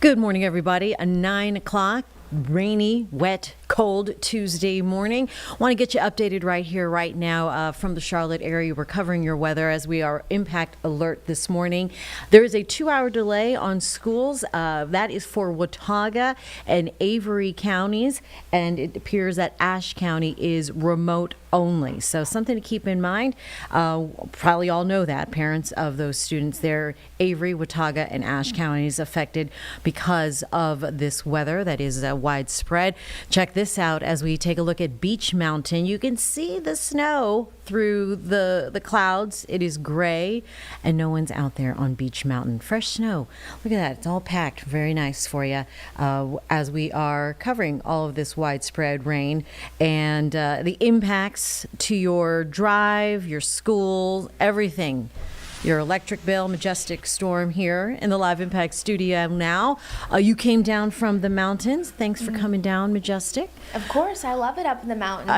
Good morning, everybody. A 9 o'clock, rainy, wet, cold Tuesday morning. Want to get you updated right here, right now from the Charlotte area. We're covering your weather as we are impact alert this morning. There is a 2-hour delay on schools. That is for Watauga and Avery counties, and it appears that Ashe County is remote only. So something to keep in mind. Probably all know that, parents of those students there. Avery, Watauga, and Ashe counties affected because of this weather that is widespread. Check this out as we take a look at Beach Mountain. You can see the snow through the clouds. It is gray, and no one's out there on Beach Mountain. Fresh snow. Look at that. It's all packed. Very nice for you as we are covering all of this widespread rain and the impacts to your drive, your school, everything. Your electric bill, Majestic Storm here in the Live Impact studio now. You came down from the mountains. Thanks for coming down, Majestic. Of course, I love it up in the mountains.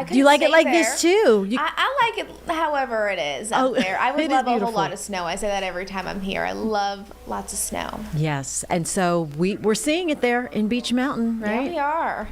Do you like it like this too? I like it however it is up there. I would love a whole lot of snow. I say that every time I'm here. I love lots of snow. Yes, and so we're seeing it there in Beach Mountain, right? Yeah, we are.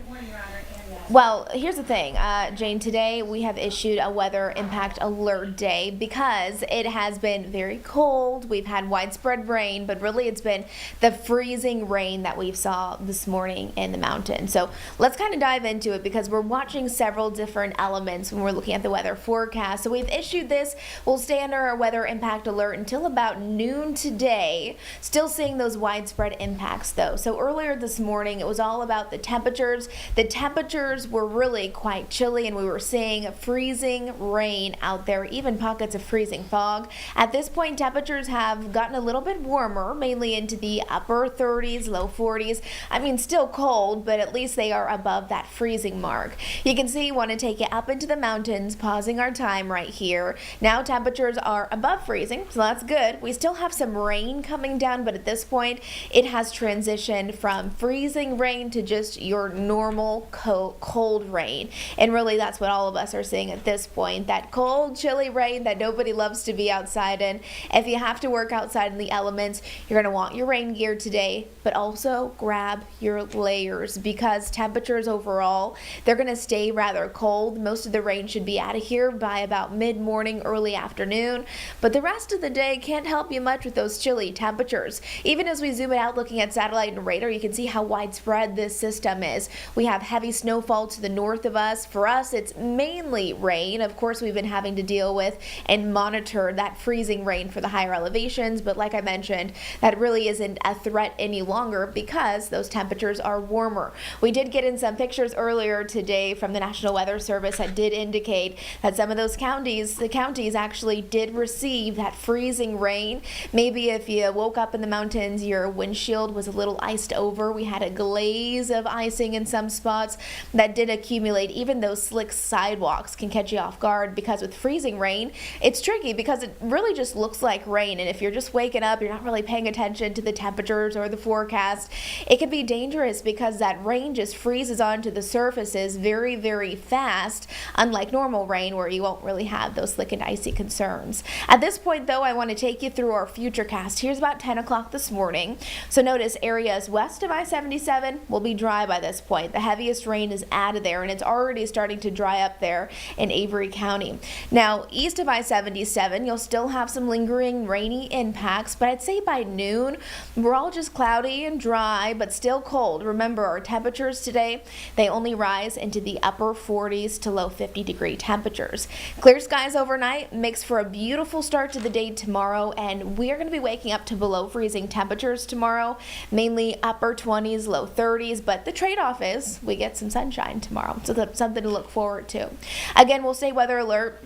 Well, here's the thing, Jane. Today we have issued a weather impact alert day because it has been very cold. We've had widespread rain, but really it's been the freezing rain that we saw this morning in the mountain. So let's kind of dive into it because we're watching several different elements when we're looking at the weather forecast. So we've issued this. We'll stay under our weather impact alert until about noon today. Still seeing those widespread impacts though. So earlier this morning, it was all about the temperatures. The temperatures were really quite chilly, and we were seeing freezing rain out there, even pockets of freezing fog. At this point, temperatures have gotten a little bit warmer, mainly into the upper 30s, low 40s. I mean, still cold, but at least they are above that freezing mark. You can see, want to take it up into the mountains, pausing our time right here. Now temperatures are above freezing, so that's good. We still have some rain coming down, but at this point, it has transitioned from freezing rain to just your normal cold rain. And really that's what all of us are seeing at this point, that cold, chilly rain that nobody loves to be outside in. If you have to work outside in the elements, you're going to want your rain gear today, but also grab your layers because temperatures overall, they're going to stay rather cold. Most of the rain should be out of here by about mid-morning, early afternoon, but the rest of the day can't help you much with those chilly temperatures. Even as we zoom it out looking at satellite and radar, you can see how widespread this system is. We have heavy snowfall to the north of us. For us, it's mainly rain. Of course, we've been having to deal with and monitor that freezing rain for the higher elevations, but like I mentioned, that really isn't a threat any longer because those temperatures are warmer. We did get in some pictures earlier today from the National Weather Service that did indicate that some of those counties, actually did receive that freezing rain. Maybe if you woke up in the mountains, your windshield was a little iced over. We had a glaze of icing in some spots that did accumulate. Even those slick sidewalks can catch you off guard because with freezing rain, it's tricky because it really just looks like rain. And if you're just waking up, you're not really paying attention to the temperatures or the forecast, it can be dangerous because that rain just freezes onto the surfaces very, very fast, unlike normal rain where you won't really have those slick and icy concerns. At this point, though, I want to take you through our futurecast. Here's about 10 o'clock this morning. So notice areas west of I-77 will be dry by this point. The heaviest rain is out of there, and it's already starting to dry up there in Avery County. Now, east of I-77, you'll still have some lingering rainy impacts, but I'd say by noon, we're all just cloudy and dry, but still cold. Remember, our temperatures today, they only rise into the upper 40s to low 50-degree temperatures. Clear skies overnight makes for a beautiful start to the day tomorrow, and we are going to be waking up to below freezing temperatures tomorrow, mainly upper 20s, low 30s, but the trade-off is we get some sunshine tomorrow, so that's something to look forward to. Again, we'll stay weather alert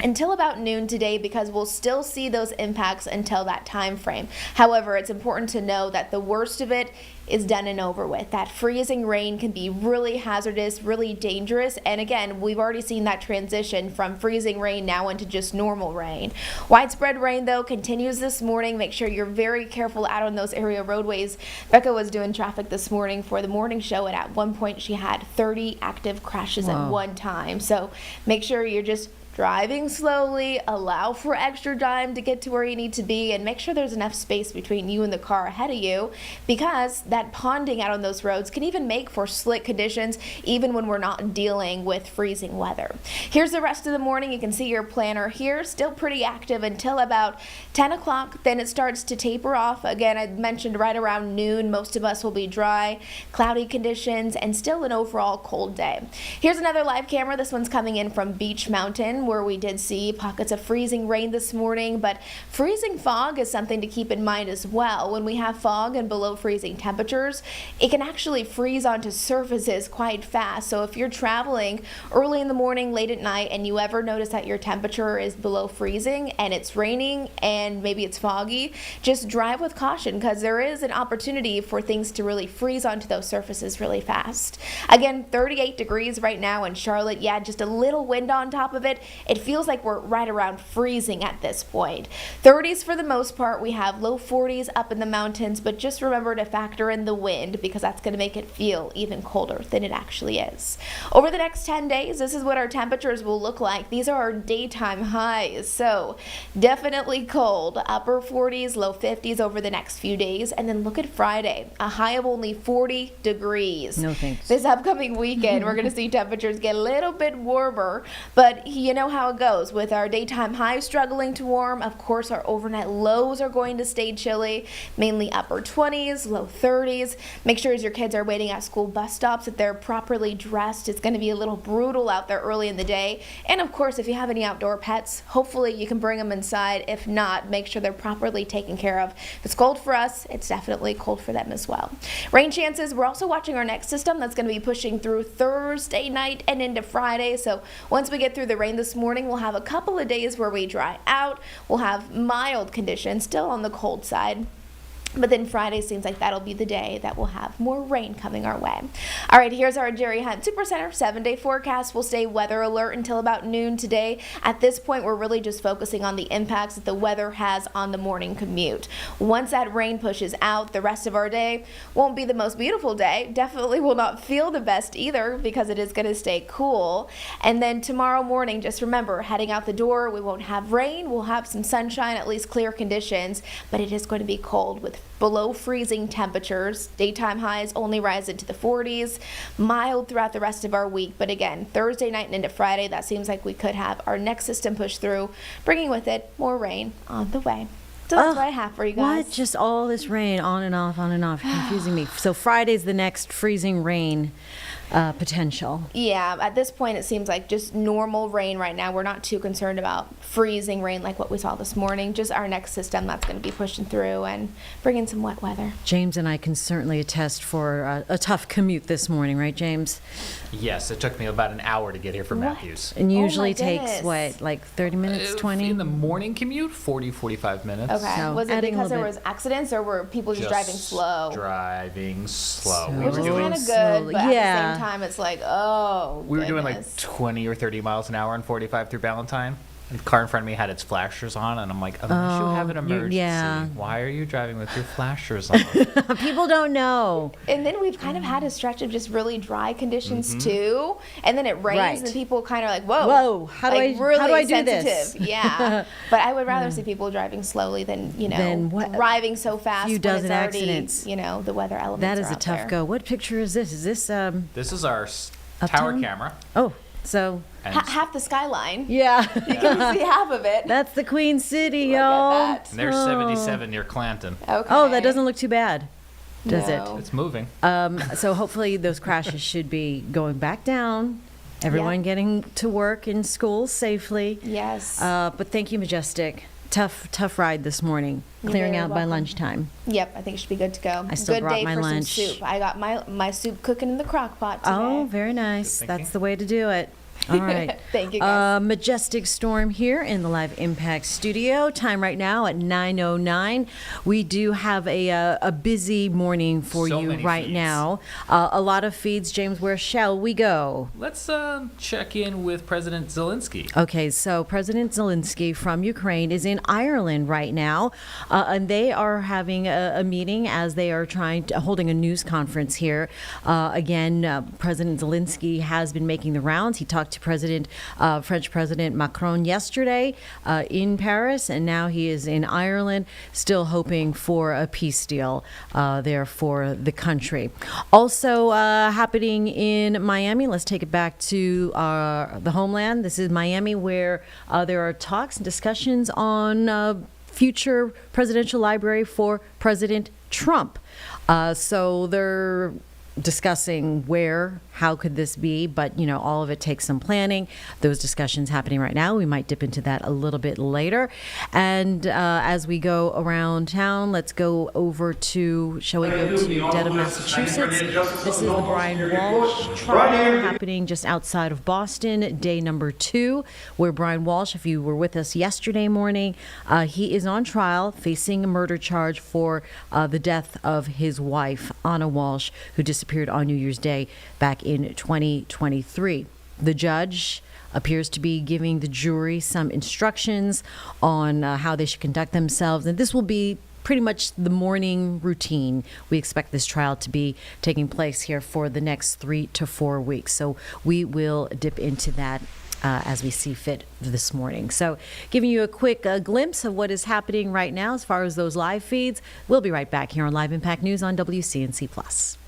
until about noon today because we'll still see those impacts until that time frame. However, it's important to know that the worst of it is done and over with. That freezing rain can be really hazardous, really dangerous, and again, we've already seen that transition from freezing rain now into just normal rain. Widespread rain, though, continues this morning. Make sure you're very careful out on those area roadways. Becca was doing traffic this morning for the morning show, and at one point she had 30 active crashes at one time. So make sure you're just driving slowly, allow for extra time to get to where you need to be, and make sure there's enough space between you and the car ahead of you, because that ponding out on those roads can even make for slick conditions even when we're not dealing with freezing weather. Here's the rest of the morning. You can see your planner here, still pretty active until about 10 o'clock. Then it starts to taper off. Again, I mentioned right around noon, most of us will be dry, cloudy conditions, and still an overall cold day. Here's another live camera. This one's coming in from Beach Mountain, where we did see pockets of freezing rain this morning, but freezing fog is something to keep in mind as well. When we have fog and below freezing temperatures, it can actually freeze onto surfaces quite fast. So if you're traveling early in the morning, late at night, and you ever notice that your temperature is below freezing and it's raining and maybe it's foggy, just drive with caution, because there is an opportunity for things to really freeze onto those surfaces really fast. Again, 38 degrees right now in Charlotte. Yeah, just a little wind on top of it. It feels like we're right around freezing at this point. 30s for the most part. We have low 40s up in the mountains, but just remember to factor in the wind, because that's going to make it feel even colder than it actually is. Over the next 10 days, this is what our temperatures will look like. These are our daytime highs, so definitely cold. Upper 40s, low 50s over the next few days. And then look at Friday, a high of only 40 degrees. No thanks. This upcoming weekend, we're going to see temperatures get a little bit warmer, but you know how it goes. With our daytime highs struggling to warm, of course our overnight lows are going to stay chilly, mainly upper 20s, low 30s. Make sure as your kids are waiting at school bus stops that they're properly dressed. It's going to be a little brutal out there early in the day. And of course, if you have any outdoor pets, hopefully you can bring them inside. If not, make sure they're properly taken care of. If it's cold for us, it's definitely cold for them as well. Rain chances, we're also watching our next system that's going to be pushing through Thursday night and into Friday. So once we get through the rain this morning, we'll have a couple of days where we dry out. We'll have mild conditions, still on the cold side. But then Friday seems like that'll be the day that we'll have more rain coming our way. All right, here's our Jerry Hunt Supercenter 7-day forecast. We'll stay weather alert until about noon today. At this point, we're really just focusing on the impacts that the weather has on the morning commute. Once that rain pushes out, the rest of our day won't be the most beautiful day. Definitely will not feel the best either, because it is going to stay cool. And then tomorrow morning, just remember, heading out the door, we won't have rain. We'll have some sunshine, at least clear conditions, but it is going to be cold with below freezing temperatures. Daytime highs only rise into the 40s. Mild throughout the rest of our week. But again, Thursday night and into Friday, that seems like we could have our next system push through, bringing with it more rain on the way. So that's what I have for you guys. What? Just all this rain on and off, confusing me. So Friday's the next freezing rain potential. Yeah, at this point it seems like just normal rain right now. We're not too concerned about freezing rain like what we saw this morning. Just our next system that's going to be pushing through and bringing some wet weather. James and I can certainly attest for a tough commute this morning, right, James? Yes, it took me about an hour to get here from Matthews. And Oh usually my takes, goodness. what, like 30 minutes, 20? In the morning commute, 40, 45 minutes. Okay. So Was it adding a because there little was accidents, or were people just driving slow? Driving slow. So We Which were is doing, kind of good, slowly. but at Yeah. the same time, it's like, oh, we were doing like goodness. 20 or 30 miles an hour and 45 through Ballantyne. And the car in front of me had its flashers on, and I'm like, unless you have an emergency, yeah. why are you driving with your flashers on? People don't know. And then we've kind of had a stretch of just really dry conditions too, and then it rains, Right. and people kind of like, whoa, Whoa, how do like I- really how do I do sensitive. this? Yeah, but I would rather see people driving slowly than Than what- driving so fast. few when dozen it's already, accidents. the weather elements. That is are a out tough there. go. What picture is this? Is this, This is our tower Uptown? camera. oh, so, And, Half the skyline. yeah. You can see half of it. That's the Queen City, Look at y'all. that. and there's 77 near Clanton. Okay. Oh, that doesn't look too bad, does No. It's moving. it? So hopefully those crashes should be going back down. Everyone getting to work and school safely. Yes. But thank you, Majestic. Tough ride this morning. You're Clearing very out by welcome. lunchtime. Yep, I think it should be good to go. I still good brought day my for lunch. some soup. I got my soup cooking in the crock pot today. Oh, very nice. Good That's thinking. the way to do it. All right. Thank you, guys. Majestic storm here in the Live Impact studio. Time right now at 9:09. We do have a busy morning for So you many right feeds. now. A lot of feeds. James, where shall we go? Let's check in with President Zelensky. Okay, so President Zelensky from Ukraine is in Ireland right now, and they are having a meeting as they are holding a news conference here. Again, President Zelensky has been making the rounds. He talked talked to French President Macron yesterday in Paris, and now he is in Ireland, still hoping for a peace deal there for the country. Also happening in Miami, let's take it back to the homeland. This is Miami, where there are talks and discussions on future presidential library for President Trump. So they're discussing how could this be, but all of it takes some planning. Those discussions happening right now. We might dip into that a little bit later. And as we go around town, let's go over to Dedham, Massachusetts. This is the Brian Walsh trial happening just outside of Boston, day number 2, where Brian Walsh, if you were with us yesterday morning, he is on trial facing a murder charge for the death of his wife, Anna Walsh, who disappeared on New Year's Day back in 2023. The judge appears to be giving the jury some instructions on how they should conduct themselves, and this will be pretty much the morning routine. We expect this trial to be taking place here for the next 3 to 4 weeks, so we will dip into that as we see fit this morning. So giving you a quick glimpse of what is happening right now as far as those live feeds. We'll be right back here on Live Impact News on WCNC+.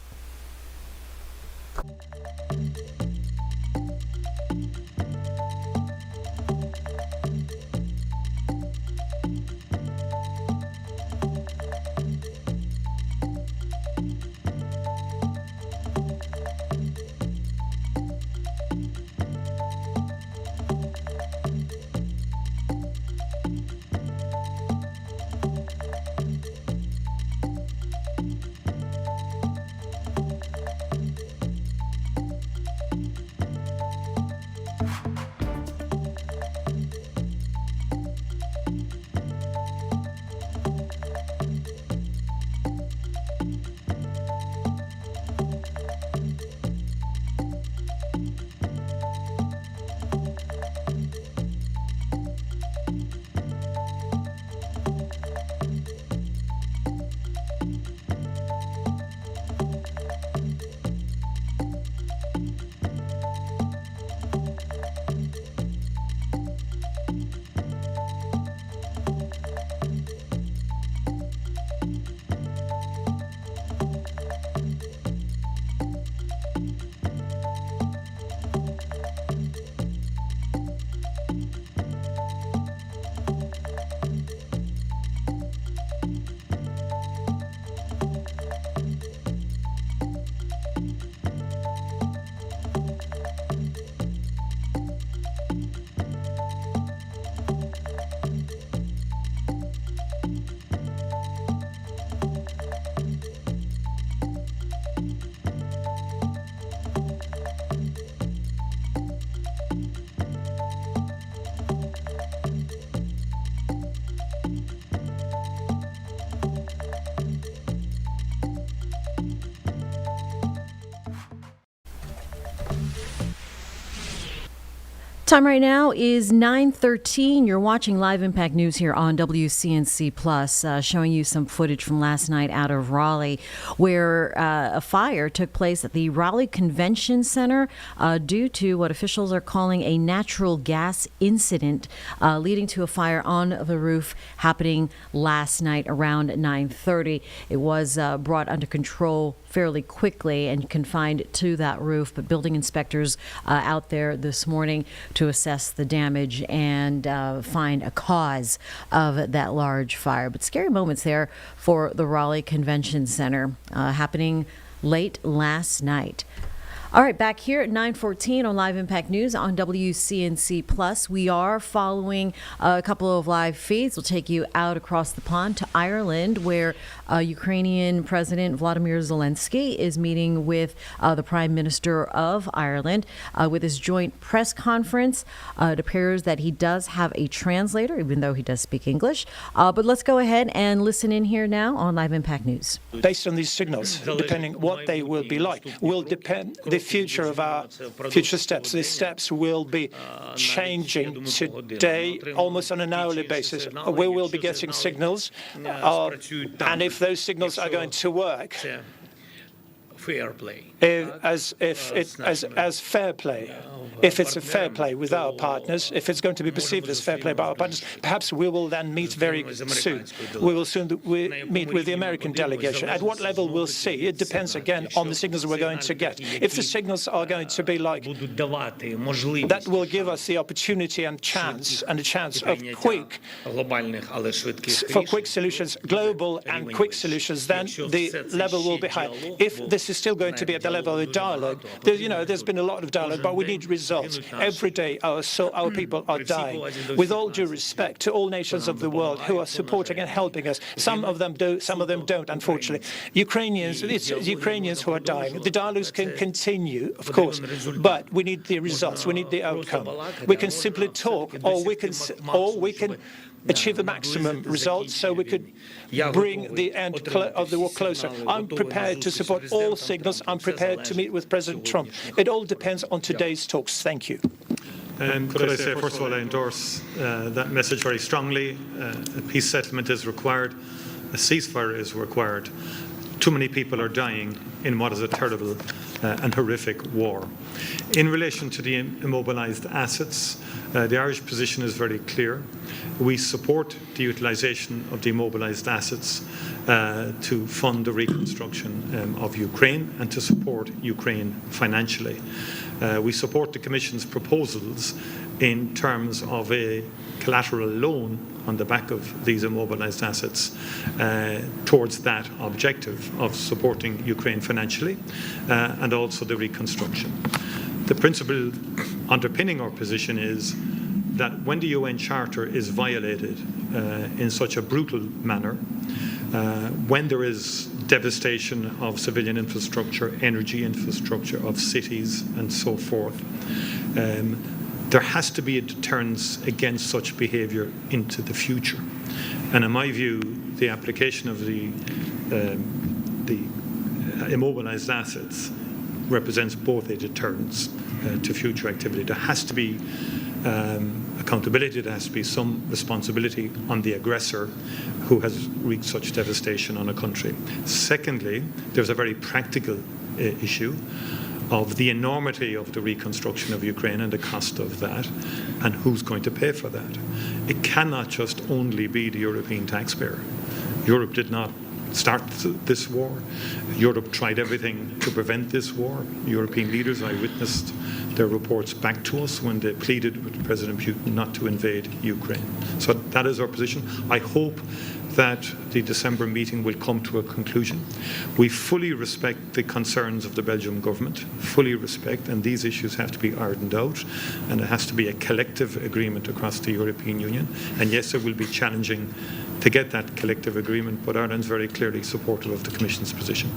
Time right now is 9:13. You're watching Live Impact News here on WCNC Plus, showing you some footage from last night out of Raleigh, where a fire took place at the Raleigh Convention Center due to what officials are calling a natural gas incident, leading to a fire on the roof happening last night around 9:30. It was brought under control fairly quickly and confined to that roof, but building inspectors out there this morning to assess the damage and find a cause of that large fire. But scary moments there for the Raleigh Convention Center happening late last night. All right, back here at 9:14 on Live Impact News on WCNC Plus. We are following a couple of live feeds. We'll take you out across the pond to Ireland, where Ukrainian President Volodymyr Zelensky is meeting with the Prime Minister of Ireland with his joint press conference. It appears that he does have a translator, even though he does speak English. But let's go ahead and listen in here now on Live Impact News. Based on these signals, depending what they will be like, will depend the future of our future steps. These steps will be changing today almost on an hourly basis. We will be getting signals, and if those signals are going to work, fair play. as fair play. If it's a fair play with our partners, if it's going to be perceived as fair play by our partners, perhaps we will then meet very soon. We will soon meet with the American delegation. At what level we'll see, it depends again on the signals we're going to get. If the signals are going to be like that, will give us the opportunity and a chance of quick solutions, global and quick solutions, then the level will be high. If this is still going to be at the level of dialogue, there's been a lot of dialogue, but we need results. Every day our people are dying. With all due respect to all nations of the world who are supporting and helping us, some of them do, some of them don't, unfortunately. It's Ukrainians who are dying. The dialogues can continue, of course, but we need the results, we need the outcome. We can simply talk, or we can achieve the maximum results so we could bring the end of the war closer. I'm prepared to support all signals. I'm prepared to meet with President Trump. It all depends on today's talks. Thank you. Could I say, first of all, I endorse that message very strongly. A peace settlement is required. A ceasefire is required. Too many people are dying in what is a terrible and horrific war. In relation to the immobilised assets, the Irish position is very clear. We support the utilisation of the immobilised assets to fund the reconstruction of Ukraine and to support Ukraine financially. We support the Commission's proposals in terms of a collateral loan on the back of these immobilised assets towards that objective of supporting Ukraine financially and also the reconstruction. The principle underpinning our position is that when the UN Charter is violated in such a brutal manner, when there is devastation of civilian infrastructure, energy infrastructure, of cities and so forth, there has to be a deterrence against such behaviour into the future. And in my view, the application of the immobilised assets represents both a deterrence to future activity. There has to be accountability, there has to be some responsibility on the aggressor who has wreaked such devastation on a country. Secondly, there's a very practical issue of the enormity of the reconstruction of Ukraine and the cost of that, and who's going to pay for that. It cannot just only be the European taxpayer. Europe did not start this war. Europe tried everything to prevent this war. European leaders, I witnessed their reports back to us when they pleaded with President Putin not to invade Ukraine. So that is our position. I hope that the December meeting will come to a conclusion. We fully respect the concerns of the Belgian government, fully respect, and these issues have to be ironed out, and it has to be a collective agreement across the European Union. And yes, it will be challenging to get that collective agreement, but Ireland's very clearly supportive of the Commission's position.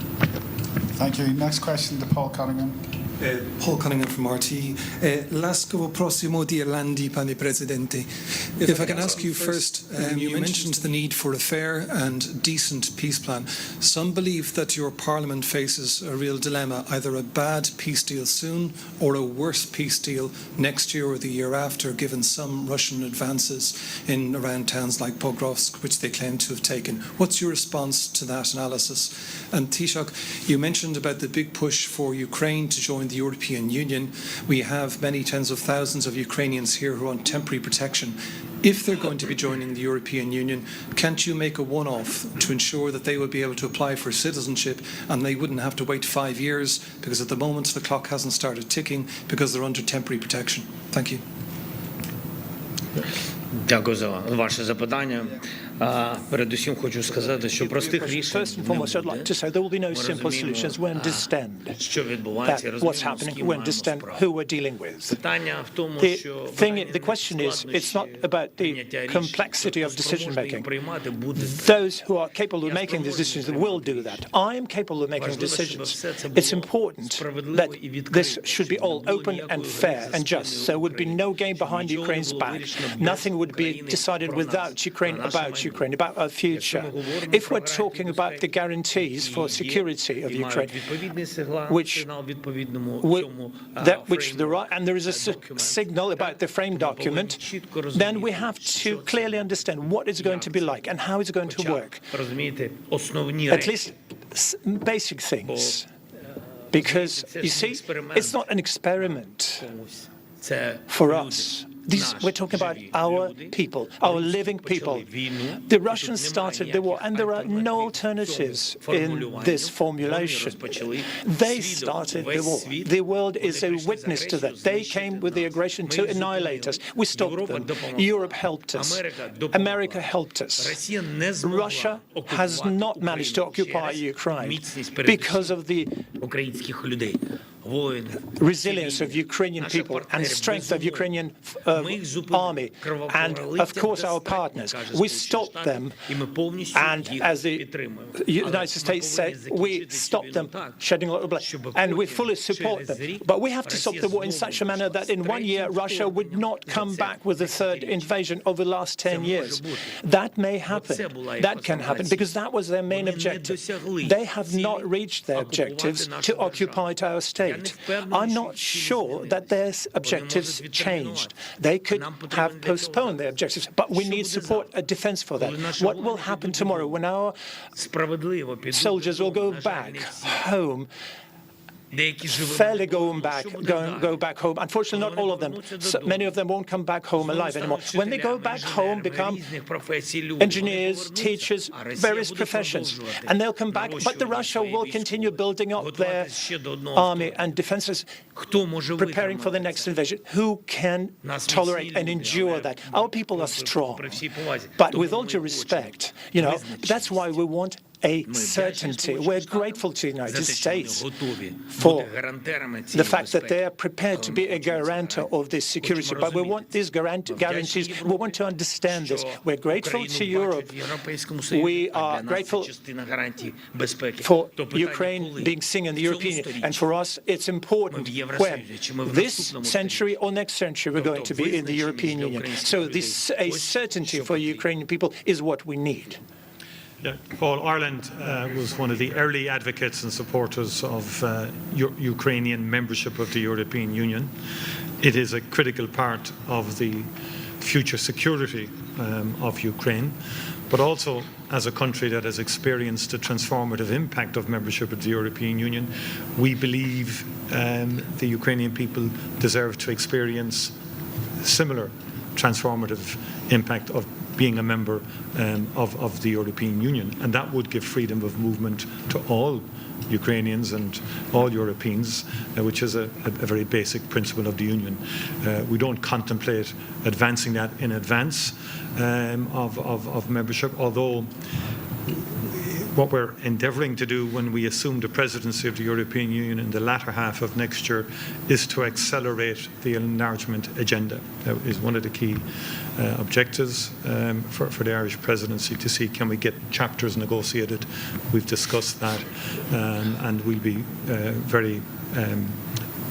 Thank you. Next question to Paul Cunningham. Paul Cunningham from RT. L'asco prossimo di Irlandi, pane Presidente. If I can ask you first, you mentioned the need for a fair and decent peace plan. Some believe that your Parliament faces a real dilemma, either a bad peace deal soon or a worse peace deal next year or the year after, given some Russian advances in around towns like Pokrovsk, which they claim to have taken. What's your response to that analysis? And Taoiseach, you mentioned about the big push for Ukraine to join the European Union. We have many tens of thousands of Ukrainians here who are on temporary protection. If they're going to be joining the European Union, can't you make a one-off to ensure that they will be able to apply for citizenship and they wouldn't have to wait 5 years, because at the moment the clock hasn't started ticking because they're under temporary protection? Thank you. Дякую за ваше запитання. Передусім хочу сказати, що простих рішень First and foremost, I'd like to say there will be no simple solutions. We understand what's happening. We understand who we're dealing with. The question is, it's not about the complexity of decision making. Those who are capable of making these decisions will do that. I am capable of making decisions. It's important that this should be all open and fair and just. So there would be no game behind Ukraine's back. Nothing would be decided without Ukraine, about our future. If we're talking about the guarantees for security of Ukraine, which there are, and there is a signal about the frame document, then we have to clearly understand what it's going to be like and how it's going to work. At least basic things. Because, you see, it's not an experiment for us. We're talking about our people, our living people. The Russians started the war, and there are no alternatives in this formulation. They started the war. The world is a witness to that. They came with the aggression to annihilate us. We stopped them. Europe helped us. America helped us. Russia has not managed to occupy Ukraine because of the resilience of Ukrainian people and strength of Ukrainian army and, of course, our partners. We stopped them, and as the United States said, we stopped them shedding a lot of blood, and we fully support them. But we have to stop the war in such a manner that in 1 year Russia would not come back with a third invasion over the last 10 years. That may happen. That can happen, because that was their main objective. They have not reached their objectives to occupy our state. I'm not sure that their objectives changed. They could have postponed their objectives, but we need support, a defense for that. What will happen tomorrow when our soldiers will go back home? Fairly go back home. Unfortunately, not all of them. Many of them won't come back home alive anymore. When they go back home, become engineers, teachers, various professions, and they'll come back. But the Russia will continue building up their army and defenses, preparing for the next invasion. Who can tolerate and endure that? Our people are strong. But with all due respect, that's why we want a certainty. We're grateful to the United States for the fact that they are prepared to be a guarantor of this security. But we want these guarantees. We want to understand this. We're grateful to Europe. We are grateful for Ukraine being seen in the European Union. And for us, it's important when this century or next century we're going to be in the European Union. So a certainty for Ukrainian people is what we need. Yeah, Paul, Ireland was one of the early advocates and supporters of Ukrainian membership of the European Union. It is a critical part of the future security of Ukraine, but also as a country that has experienced the transformative impact of membership of the European Union, we believe the Ukrainian people deserve to experience similar transformative impact of being a member of the European Union, and that would give freedom of movement to all Ukrainians and all Europeans, which is a very basic principle of the Union. We don't contemplate advancing that in advance of membership, although what we're endeavouring to do when we assume the presidency of the European Union in the latter half of next year is to accelerate the enlargement agenda. That is one of the key objectives for the Irish presidency, to see can we get chapters negotiated. We've discussed that, and we'll be very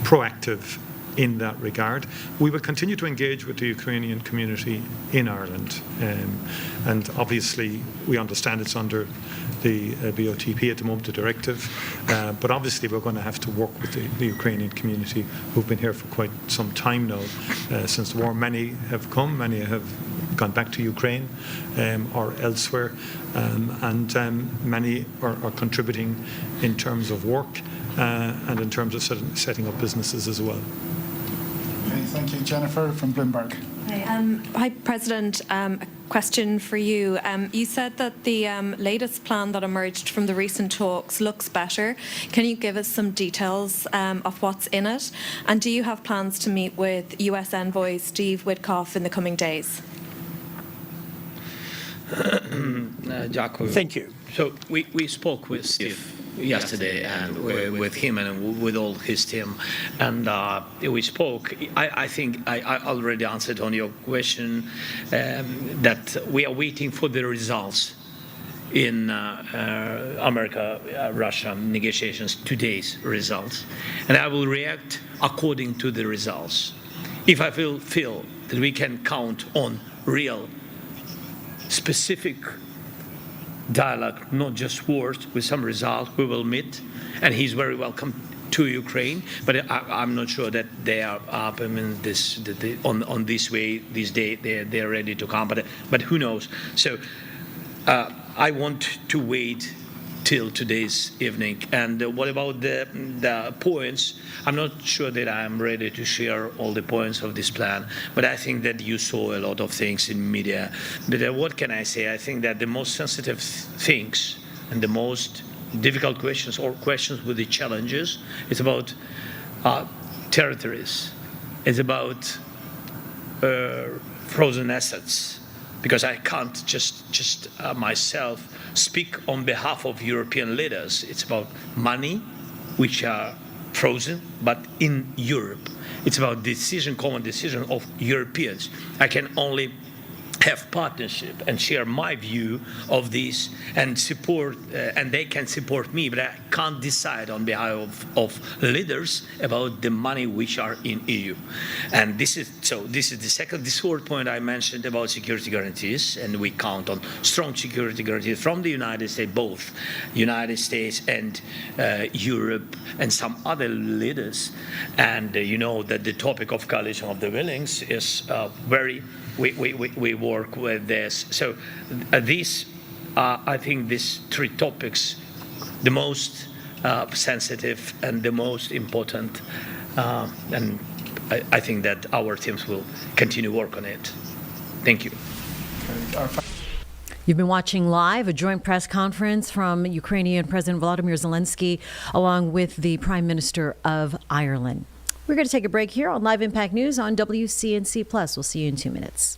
proactive in that regard. We will continue to engage with the Ukrainian community in Ireland, and obviously we understand it's under the BOTP at the moment, the directive, but obviously we're going to have to work with the Ukrainian community who've been here for quite some time now since the war. Many have come, many have gone back to Ukraine or elsewhere, and many are contributing in terms of work and in terms of setting up businesses as well. Okay, thank you. Jennifer from Bloomberg. Hi, President. A question for you. You said that the latest plan that emerged from the recent talks looks better. Can you give us some details of what's in it? And do you have plans to meet with US Envoy Steve Witkoff in the coming days? Thank you. So we spoke with Steve yesterday and with him and with all his team, and we spoke. I think I already answered on your question that we are waiting for the results in America-Russia negotiations, today's results, and I will react according to the results. If I feel that we can count on real, specific dialogue, not just words, with some result, we will meet, and he's very welcome to Ukraine. But I'm not sure that they are up on this way this day. They're ready to come, but who knows? So I want to wait till today's evening. And what about the points? I'm not sure that I'm ready to share all the points of this plan, but I think that you saw a lot of things in media. But what can I say? I think that the most sensitive things and the most difficult questions, or questions with the challenges, is about territories. It's about frozen assets, because I can't just myself speak on behalf of European leaders. It's about money, which are frozen, but in Europe. It's about common decision of Europeans. I can only have partnership and share my view of this and support, and they can support me, but I can't decide on behalf of leaders about the money which are in EU. And this is the third point I mentioned about security guarantees, and we count on strong security guarantees from the United States, both United States and Europe and some other leaders. And you know that the topic of coalition of the willings is we work with this. So I think these three topics, the most sensitive and the most important, and I think that our teams will continue work on it. Thank you. You've been watching live a joint press conference from Ukrainian President Volodymyr Zelensky along with the Prime Minister of Ireland. We're going to take a break here on Live Impact News on WCNC Plus. We'll see you in 2 minutes.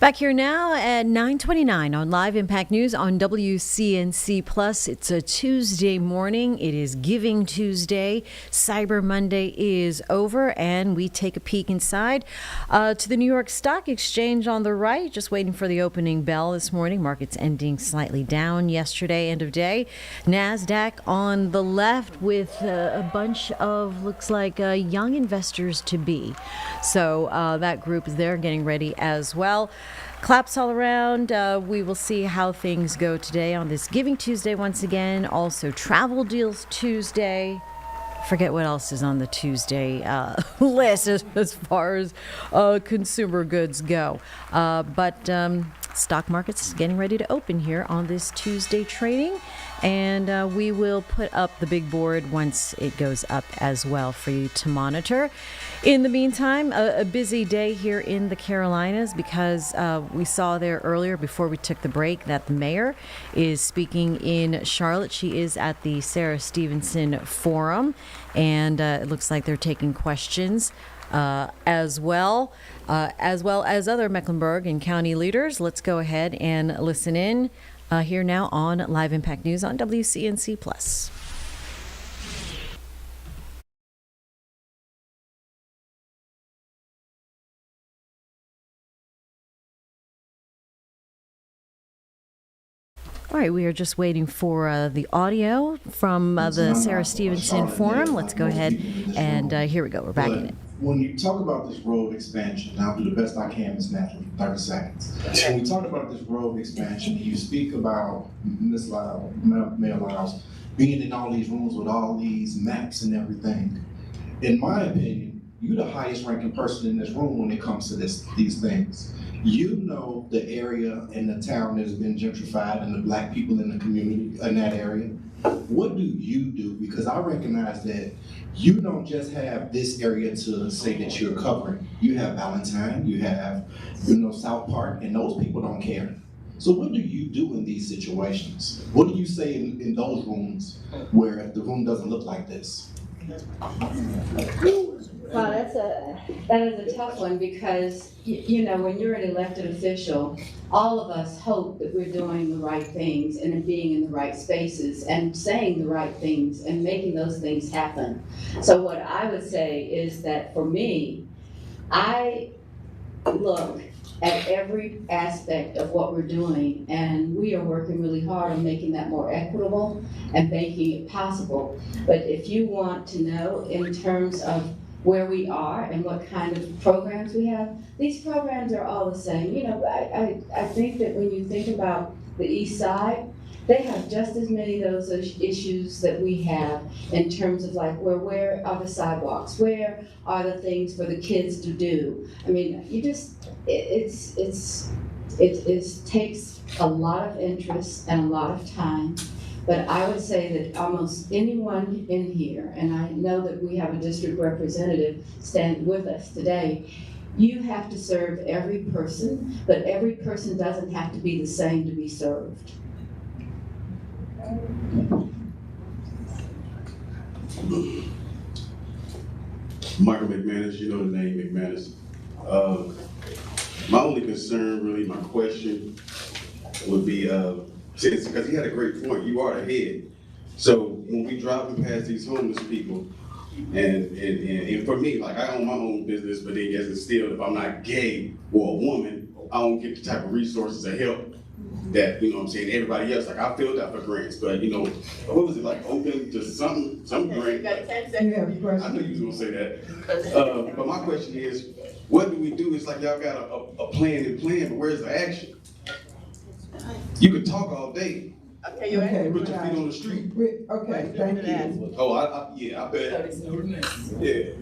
Back here now at 9:29 on Live Impact News on WCNC Plus. It's a Tuesday morning. It is Giving Tuesday. Cyber Monday is over, and we take a peek inside to the New York Stock Exchange on the right. Just waiting for the opening bell this morning. Markets ending slightly down yesterday, end of day. NASDAQ on the left with a bunch of, looks like, young investors to be. So that group is there getting ready as well. Claps all around. We will see how things go today on this Giving Tuesday once again. Also Travel Deals Tuesday. Forget what else is on the Tuesday list as far as consumer goods go. But stock market's getting ready to open here on this Tuesday trading. And we will put up the big board once it goes up as well for you to monitor. In the meantime, a busy day here in the Carolinas because we saw there earlier before we took the break that the mayor is speaking in Charlotte. She is at the Sarah Stevenson Forum, and it looks like they're taking questions as well as other Mecklenburg and county leaders. Let's go ahead and listen in here now on Live Impact News on WCNC Plus. All right, we are just waiting for the audio from the Sarah Stevenson Forum. Let's go ahead and here we go. We're back in it. When you talk about this road expansion, and I'll do the best I can, Ms. Natalie, for 30 seconds. When we talk about this road expansion, you speak about, Ms. Mayor Lyles, being in all these rooms with all these maps and everything. In my opinion, you're the highest ranking person in this room when it comes to these things. You know the area and the town that has been gentrified and the black people in the community in that area. What do you do? Because I recognize that you don't just have this area to say that you're covering. You have Valentine, you have, South Park, and those people don't care. So what do you do in these situations? What do you say in those rooms where the room doesn't look like this? Well, that is a tough one because, when you're an elected official, all of us hope that we're doing the right things and being in the right spaces and saying the right things and making those things happen. So what I would say is that for me, I look at every aspect of what we're doing, and we are working really hard on making that more equitable and making it possible. But if you want to know in terms of where we are and what kind of programs we have, these programs are all the same. I think that when you think about the East Side, they have just as many of those issues that we have in terms of where are the sidewalks? Where are the things for the kids to do? I mean, it takes a lot of interest and a lot of time. But I would say that almost anyone in here, and I know that we have a district representative stand with us today, you have to serve every person, but every person doesn't have to be the same to be served. Michael McManus, you know the name McManus. My only concern, really, my question would be, because he had a great point, you are the head. So when we driving past these homeless people, and for me, I own my own business, but then guess it's still, if I'm not gay or a woman, I don't get the type of resources or help that, everybody else, I filled out for grants, but what was it, open to some grant? I knew you was gonna say that. But my question is, what do we do? It's like y'all got a plan, but where's the action? You could talk all day. Okay, put your feet on the street. Okay, thank you. Oh, I bet. Yeah.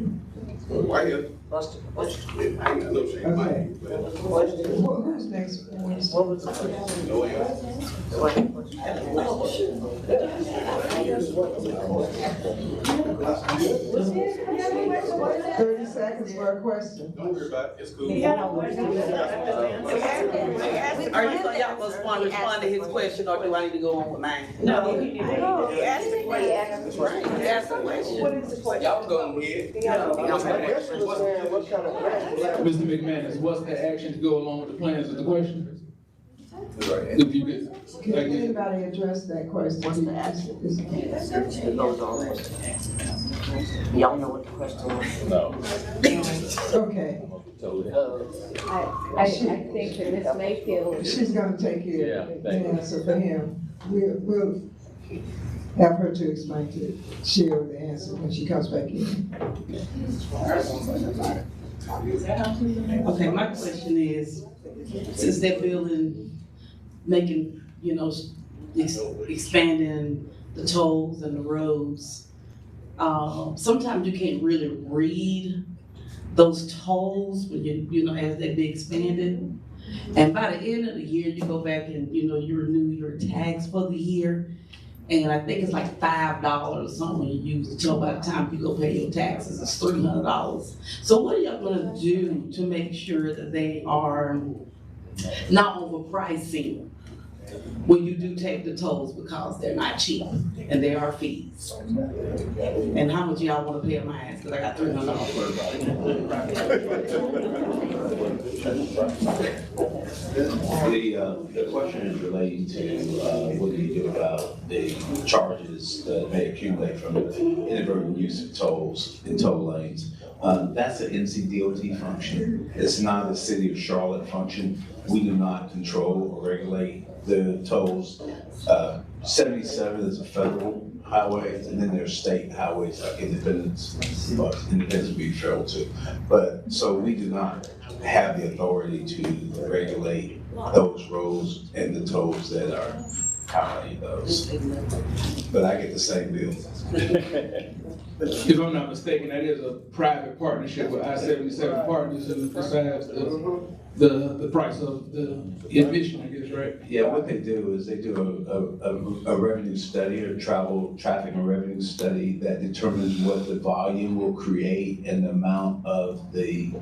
Right here. I ain't got no shame. Okay. Who's next? What was the question? No answer. 30 seconds for a question. Don't worry about it. It's cool. Are y'all going to respond to his question, or do I need to go on with mine? No. He asked the question. He asked the question. What is the question? Y'all go ahead. Mr. McManus, what's the action to go along with the plans of the question? If you could. Can anybody address that question? What's the action? Y'all know what the question was? No. Okay. I think that Ms. Mayfield. She's gonna take care of the answer for him. We'll have her to explain to share the answer when she comes back in. Okay, my question is, since they're building, making, expanding the tolls and the roads, sometimes you can't really read those tolls when as they be expanded. And by the end of the year, you go back and, you renew your tags for the year. And I think it's like $5 or something when you use the toll. By the time you go pay your taxes, it's $300. So what are y'all gonna do to make sure that they are not overpricing when you do take the tolls because they're not cheap and there are fees. And how much y'all want to pay mine? Because I got $300. The question is relating to what do you do about the charges that may accumulate from inadvertent use of tolls in toll lanes. That's an NCDOT function. It's not a City of Charlotte function. We do not control or regulate the tolls. 77 is a federal highway, and then there's state highways like Independence, but Independence would be federal too. But so we do not have the authority to regulate those roads and the tolls that are currently those. But I get the same bill. If I'm not mistaken, that is a private partnership with I-77 Partners, and besides the price of the admission, I guess, right? Yeah, what they do is they do a revenue study, or traffic and revenue study that determines what the volume will create and the amount of the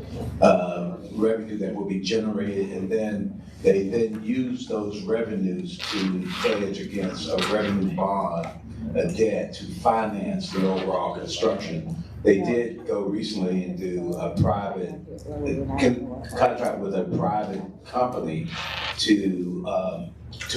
revenue that will be generated, and then they then use those revenues to pledge against a revenue bond, a debt to finance the overall construction. They did go recently and do a private contract with a private company to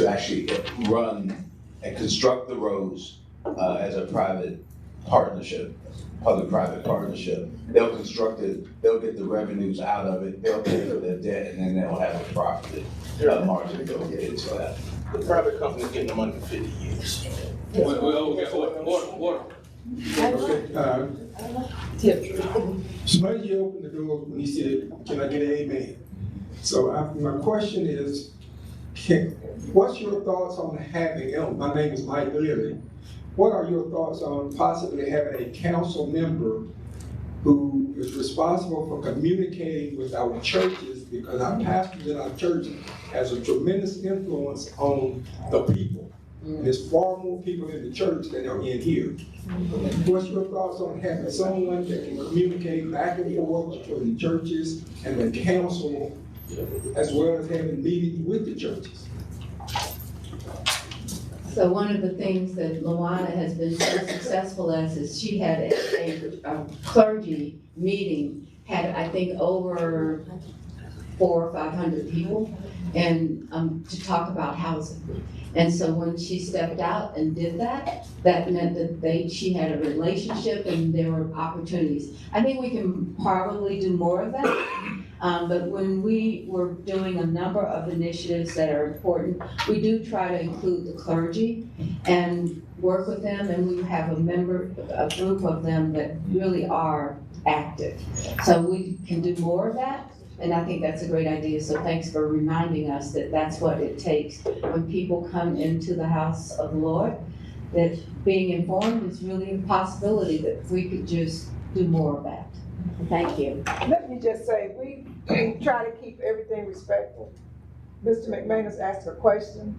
actually run and construct the roads as a private partnership, public-private partnership. They'll construct it, they'll get the revenues out of it, they'll pay for their debt, and then they'll have a profit margin go into that. The private company's getting the money for 50 years. Water. Somebody opened the door when he said, "Can I get an amen?" So my question is, what's your thoughts on having, my name is Mike Lilly, what are your thoughts on possibly having a council member who is responsible for communicating with our churches, because our pastors in our church has a tremendous influence on the people. And there's far more people in the church than are in here. What's your thoughts on having someone that can communicate back and forth between the churches and the council, as well as having meetings with the churches? So one of the things that Luana has been so successful as is she had a clergy meeting, had I think over 400 or 500 people, and to talk about housing. And so when she stepped out and did that, that meant that she had a relationship and there were opportunities. I think we can probably do more of that. But when we were doing a number of initiatives that are important, we do try to include the clergy and work with them, and we have a group of them that really are active. So we can do more of that, and I think that's a great idea. So thanks for reminding us that that's what it takes when people come into the house of the Lord, that being informed is really a possibility, that we could just do more of that. Thank you. Let me just say, we try to keep everything respectful. Mr. McManus asked a question.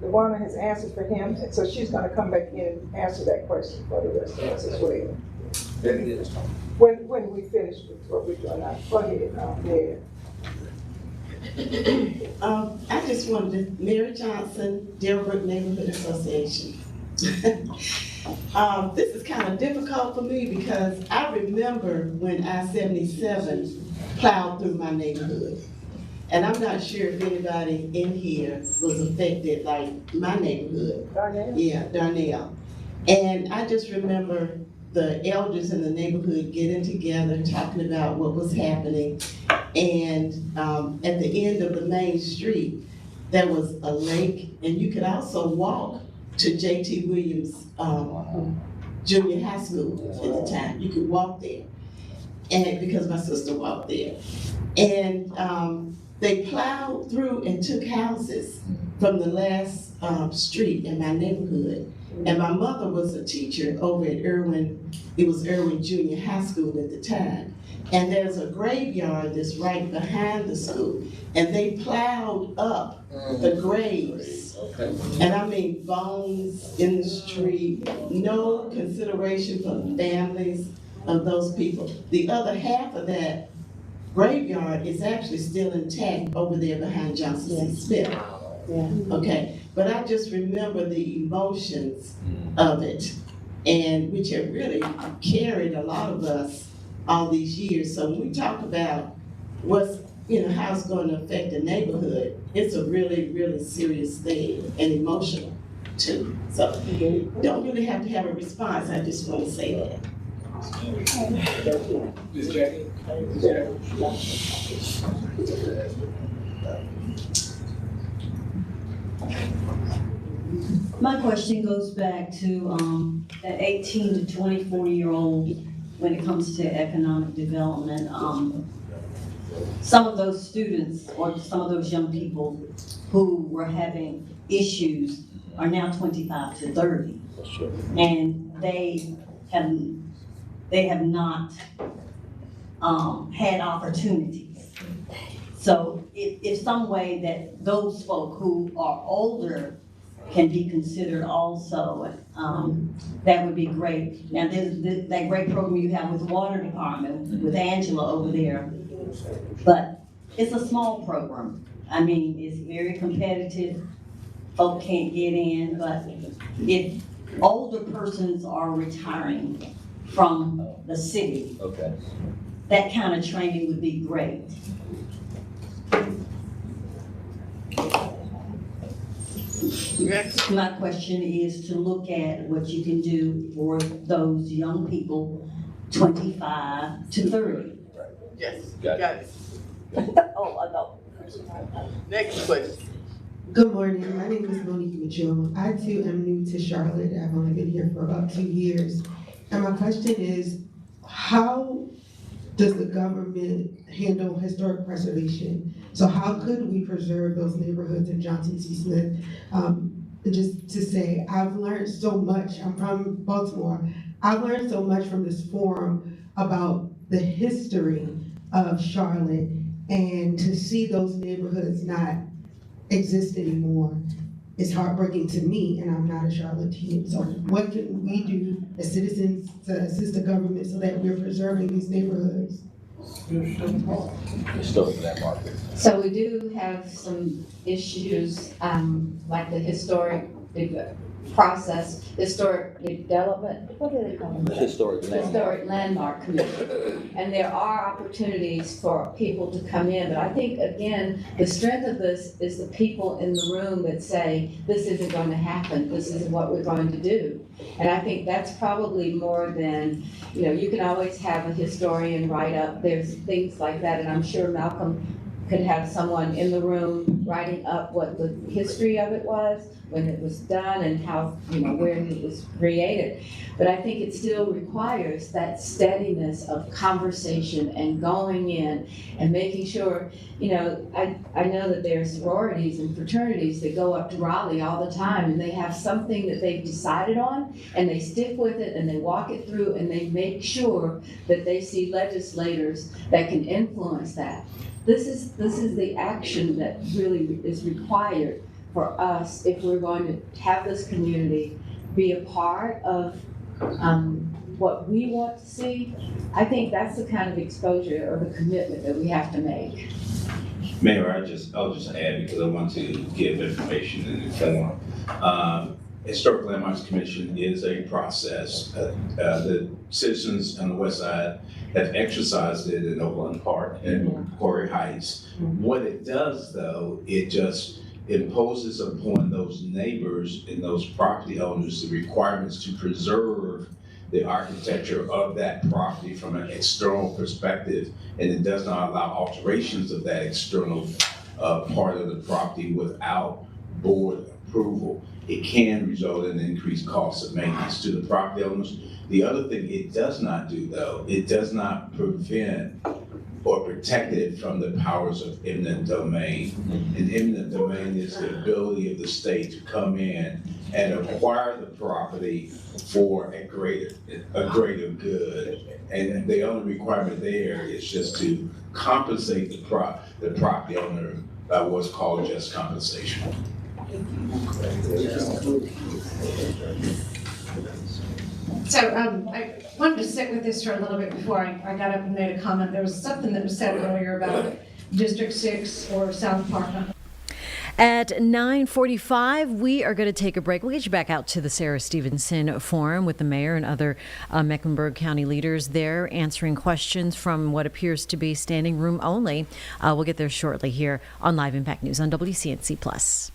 Luana has answered for him, so she's going to come back in and answer that question for the rest of us as well. When we finish with what we're doing now. Go ahead, I just wanted to, Mary Johnson, Dearbrook Neighborhood Association. This is kind of difficult for me because I remember when I-77 plowed through my neighborhood. And I'm not sure if anybody in here was affected like my neighborhood. Darnell? Yeah, Darnell. And I just remember the elders in the neighborhood getting together, talking about what was happening. And at the end of the main street, there was a lake, and you could also walk to J.T. Williams Junior High School at the time. You could walk there, and because my sister walked there. And they plowed through and took houses from the last street in my neighborhood. And my mother was a teacher over at Irwin Junior High School at the time. And there's a graveyard that's right behind the school. And they plowed up the graves. And I mean bones in the street, no consideration for the families of those people. The other half of that graveyard is actually still intact over there behind Johnson C. Smith. Yeah, okay. But I just remember the emotions of it, and which have really carried a lot of us all these years. So when we talk about what's, how it's going to affect the neighborhood, it's a really, really serious thing and emotional too. So you don't really have to have a response. I just want to say that. Ms. Jackie? My question goes back to that 18 to 24-year-old when it comes to economic development. Some of those students or some of those young people who were having issues are now 25 to 30. And they have not had opportunities. So if some way that those folk who are older can be considered also, that would be great. Now there's that great program you have with the water department, with Angela over there, but it's a small program. I mean, it's very competitive. Folk can't get in, but if older persons are retiring from the city, that kind of training would be great. My question is to look at what you can do for those young people, 25 to 30. Yes, got it. Oh, I know. Next question. Good morning. My name is Monique Mitchell. I too am new to Charlotte. I've only been here for about 2 years. And my question is, how does the government handle historic preservation? So how could we preserve those neighborhoods in Johnson C. Smith? Just to say, I've learned so much. I'm from Baltimore. I've learned so much from this forum about the history of Charlotte, and to see those neighborhoods not exist anymore is heartbreaking to me, and I'm not a Charlottean. So what can we do as citizens to assist the government so that we're preserving these neighborhoods? So we do have some issues, like the historic process, historic development, what do they call them? Historic Landmark Commission. And there are opportunities for people to come in, but I think, again, the strength of this is the people in the room that say, this isn't going to happen, this isn't what we're going to do. And I think that's probably more than, you can always have a historian write up, there's things like that, and I'm sure Malcolm could have someone in the room writing up what the history of it was, when it was done, and how, where it was created. But I think it still requires that steadiness of conversation and going in and making sure, I know that there are sororities and fraternities that go up to Raleigh all the time, and they have something that they've decided on, and they stick with it, and they walk it through, and they make sure that they see legislators that can influence that. This is the action that really is required for us if we're going to have this community be a part of what we want to see. I think that's the kind of exposure or the commitment that we have to make. Mayor, I'll just add, because I want to give information in the form. Historic Landmarks Commission is a process. The citizens on the west side have exercised it in Oakland Park and Quarry Heights. What it does, though, it just imposes upon those neighbors and those property owners the requirements to preserve the architecture of that property from an external perspective, and it does not allow alterations of that external part of the property without board approval. It can result in increased costs of maintenance to the property owners. The other thing it does not do, though, it does not prevent or protect it from the powers of eminent domain. And eminent domain is the ability of the state to come in and acquire the property for a greater good. And the only requirement there is just to compensate the property owner by what's called just compensation. So I wanted to sit with this for a little bit before I got up and made a comment. There was something that was said earlier about District 6 or South Park. At 9:45, we are going to take a break. We'll get you back out to the Sarah Stevenson Forum with the mayor and other Mecklenburg County leaders there answering questions from what appears to be standing room only. We'll get there shortly here on Live Impact News on WCNC Plus.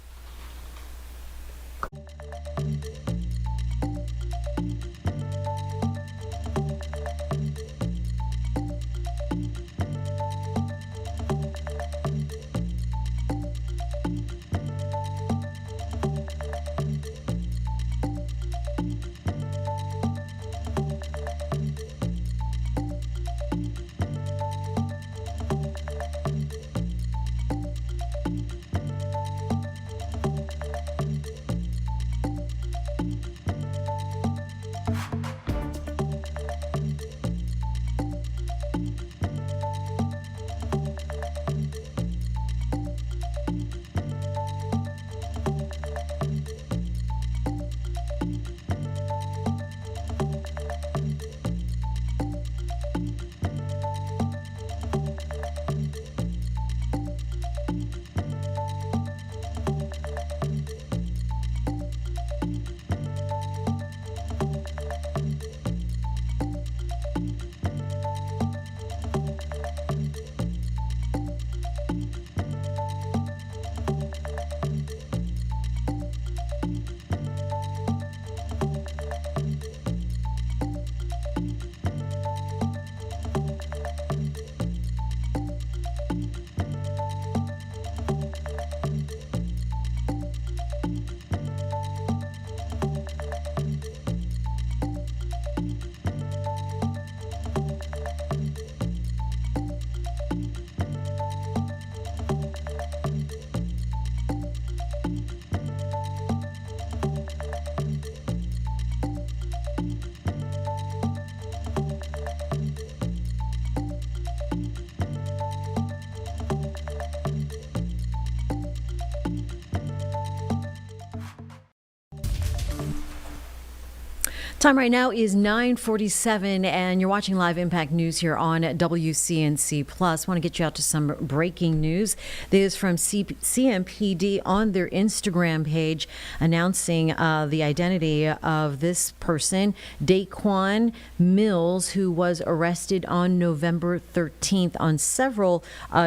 Time right now is 9:47, and you're watching Live Impact News here on WCNC Plus. Want to get you out to some breaking news. This is from CMPD on their Instagram page, announcing the identity of this person, Daquan Mills, who was arrested on November 13th on several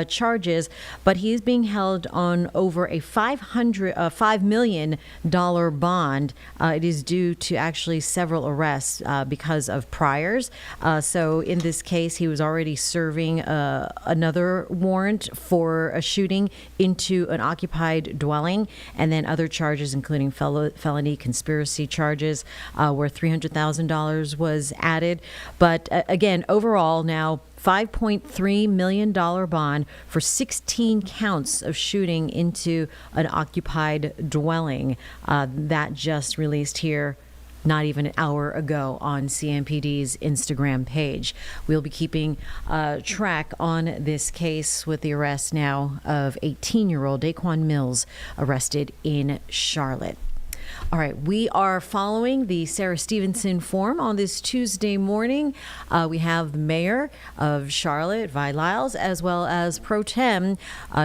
charges, but he's being held on over a $5 million bond. It is due to actually several arrests because of priors. So in this case, he was already serving another warrant for a shooting into an occupied dwelling, and then other charges, including felony conspiracy charges, where $300,000 was added. But again, overall now, $5.3 million bond for 16 counts of shooting into an occupied dwelling. That just released here not even an hour ago on CMPD's Instagram page. We'll be keeping track on this case with the arrest now of 18-year-old Daquan Mills, arrested in Charlotte. All right, we are following the Sarah Stevenson Forum on this Tuesday morning. We have the mayor of Charlotte, Vi Lyles, as well as Pro Tem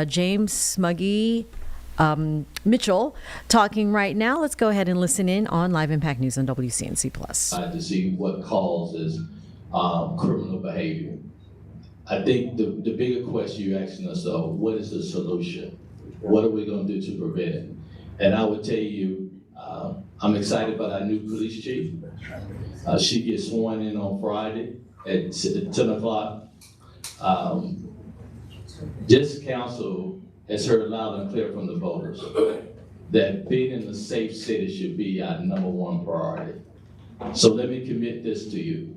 James Smuggy Mitchell, talking right now. Let's go ahead and listen in on Live Impact News on WCNC Plus. To see what causes criminal behavior. I think the bigger question you're asking us, though, what is the solution? What are we going to do to prevent it? And I would tell you, I'm excited about our new police chief. She gets sworn in on Friday at 10 o'clock. This council has heard loud and clear from the voters that being in a safe city should be our #1 priority. So let me commit this to you.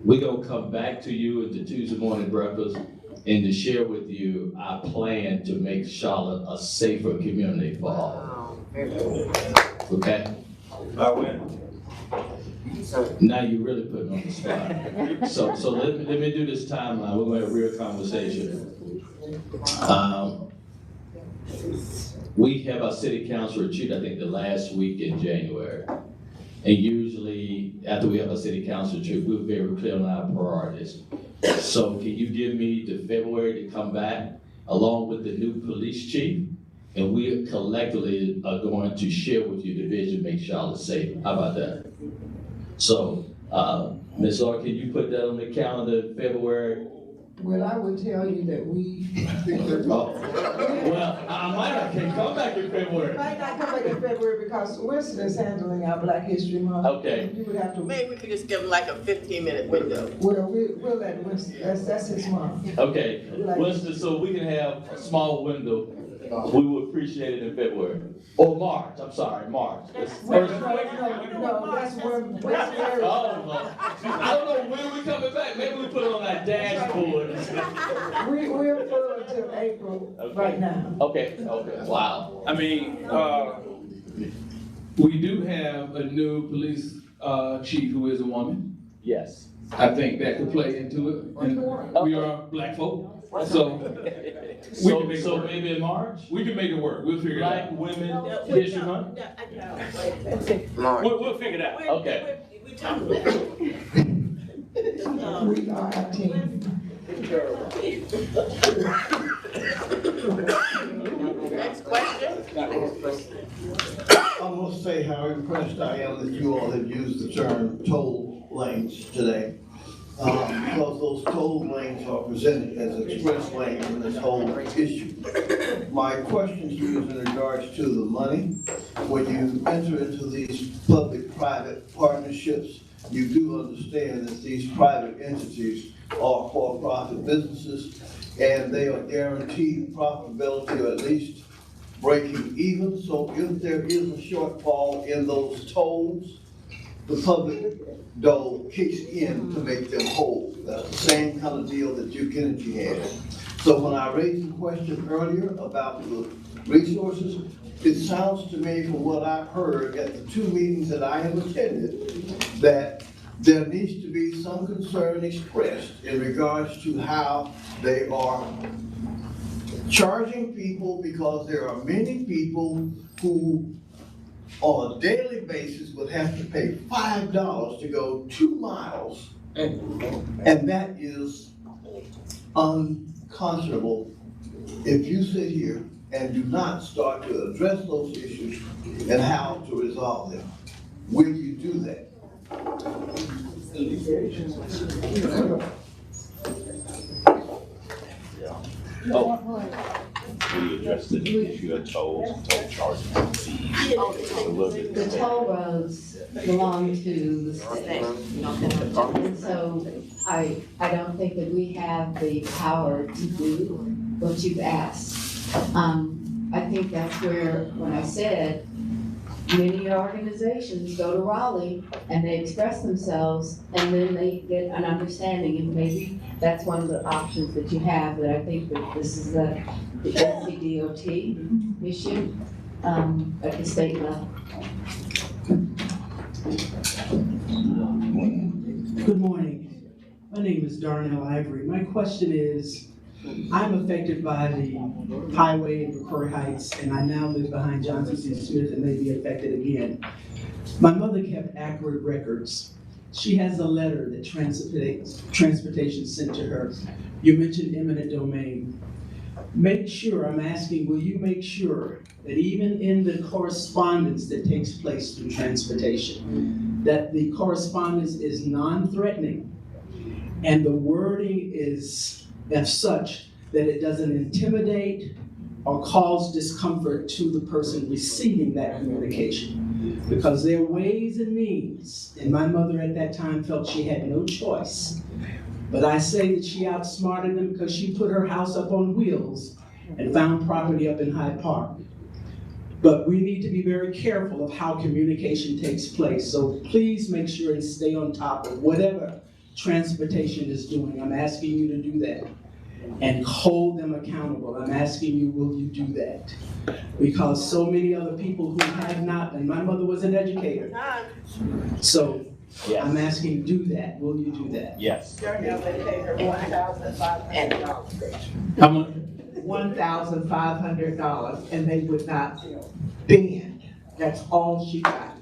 We're going to come back to you at the Tuesday morning breakfast and to share with you our plan to make Charlotte a safer community for all. Okay? I win. Now you're really putting on the spot. So let me do this timeline. We're going to have a real conversation. We have our city council retreat, I think, the last week in January. And usually, after we have a city council retreat, we're very clear on our priorities. So can you give me the February to come back, along with the new police chief, and we collectively are going to share with you the vision, make Charlotte safe. How about that? So, Ms. Orr, can you put that on the calendar in February? Well, I would tell you that we. Well, I might not can come back in February. We might not come back in February because Winston is handling our Black History Month. Okay. You would have to. Maybe we could just give them like a 15-minute window. Well, we'll let Winston, that's his month. Okay, Winston, so we can have a small window. We would appreciate it in February. Or March, I'm sorry, March. No, that's when. Oh, I don't know when we coming back. Maybe we put it on that dashboard. We're full until April right now. Okay, wow. I mean, we do have a new police chief who is a woman. Yes. I think that could play into it. And we are black folk, so So maybe in March? We can make it work. We'll figure it out. Black Women History Month? We'll figure it out. Okay. We are a team. Next question. I must say how impressed I am that you all have used the term toll lanes today. Because those toll lanes are presented as express lanes in this whole issue. My question to you is in regards to the money. When you enter into these public-private partnerships, you do understand that these private entities are for-profit businesses, and they are guaranteed profitability or at least breaking even. So if there is a shortfall in those tolls, the public dole kicks in to make them whole. That's the same kind of deal that Duke Energy had. So when I raised the question earlier about the resources, it sounds to me from what I've heard at the two meetings that I have attended, that there needs to be some concern expressed in regards to how they are charging people, because there are many people who on a daily basis would have to pay $5 to go 2 miles, and that is unconscionable if you sit here and do not start to address those issues and how to resolve them. Will you do that? We addressed the issue of tolls and toll charges and fees a little bit. The toll roads belong to the state. And so I don't think that we have the power to do what you've asked. I think that's where, when I said, many organizations go to Raleigh and they express themselves and then they get an understanding, and maybe that's one of the options that you have, but I think that this is the NCDOT issue at the state level. Good morning. My name is Darnell Ivory. My question is, I'm affected by the highway in McCrory Heights, and I now live behind Johnson C. Smith and may be affected again. My mother kept accurate records. She has a letter that transportation sent to her. You mentioned eminent domain. Make sure, I'm asking, will you make sure that even in the correspondence that takes place through transportation, that the correspondence is non-threatening and the wording is as such that it doesn't intimidate or cause discomfort to the person receiving that communication? Because there are ways and means, and my mother at that time felt she had no choice. But I say that she outsmarted them because she put her house up on wheels and found property up in Hyde Park. But we need to be very careful of how communication takes place. So please make sure and stay on top of whatever transportation is doing. I'm asking you to do that. And hold them accountable. I'm asking you, will you do that? Because so many other people who have not, and my mother was an educator. So yes. I'm asking, do that. Will you do that? Yes. $1,500. How much? $1,500, and they would not bend. That's all she got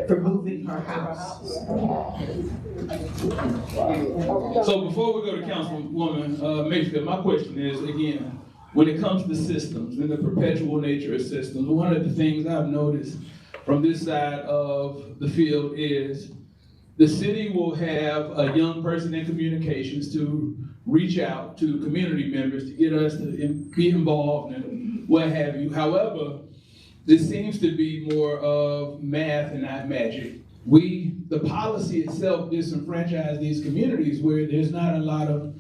for moving her house. So before we go to Councilwoman Mayfield, my question is, again, when it comes to systems and the perpetual nature of systems, one of the things I've noticed from this side of the field is the city will have a young person in communications to reach out to community members to get us to be involved and what have you. However, this seems to be more of math and not magic. The policy itself disenfranchise these communities where there's not a lot of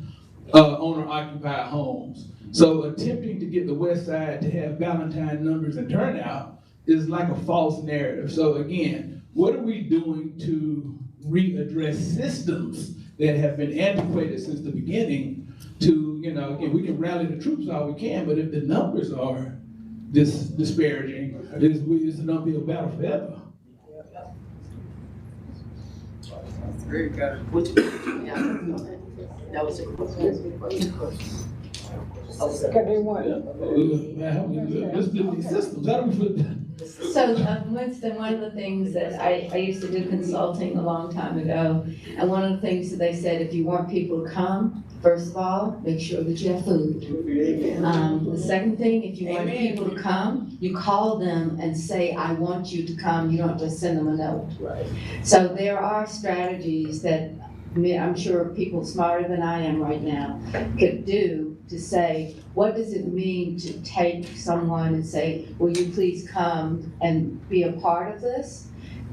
owner-occupied homes. So attempting to get the West Side to have Valentine numbers and turnout is like a false narrative. So again, what are we doing to readdress systems that have been antiquated since the beginning to, again, we can rally the troops all we can, but if the numbers are this disparaging, it's an uphill battle forever. Very good. That was a question. Can they want? Let's do these systems. How do we put that? So, Winston, one of the things that I used to do consulting a long time ago, and one of the things that they said, if you want people to come, first of all, make sure that you have food. The second thing, if you want people to come, you call them and say, I want you to come. You don't just send them a note. Right. So there are strategies that I'm sure people smarter than I am right now could do to say, what does it mean to take someone and say, will you please come and be a part of this?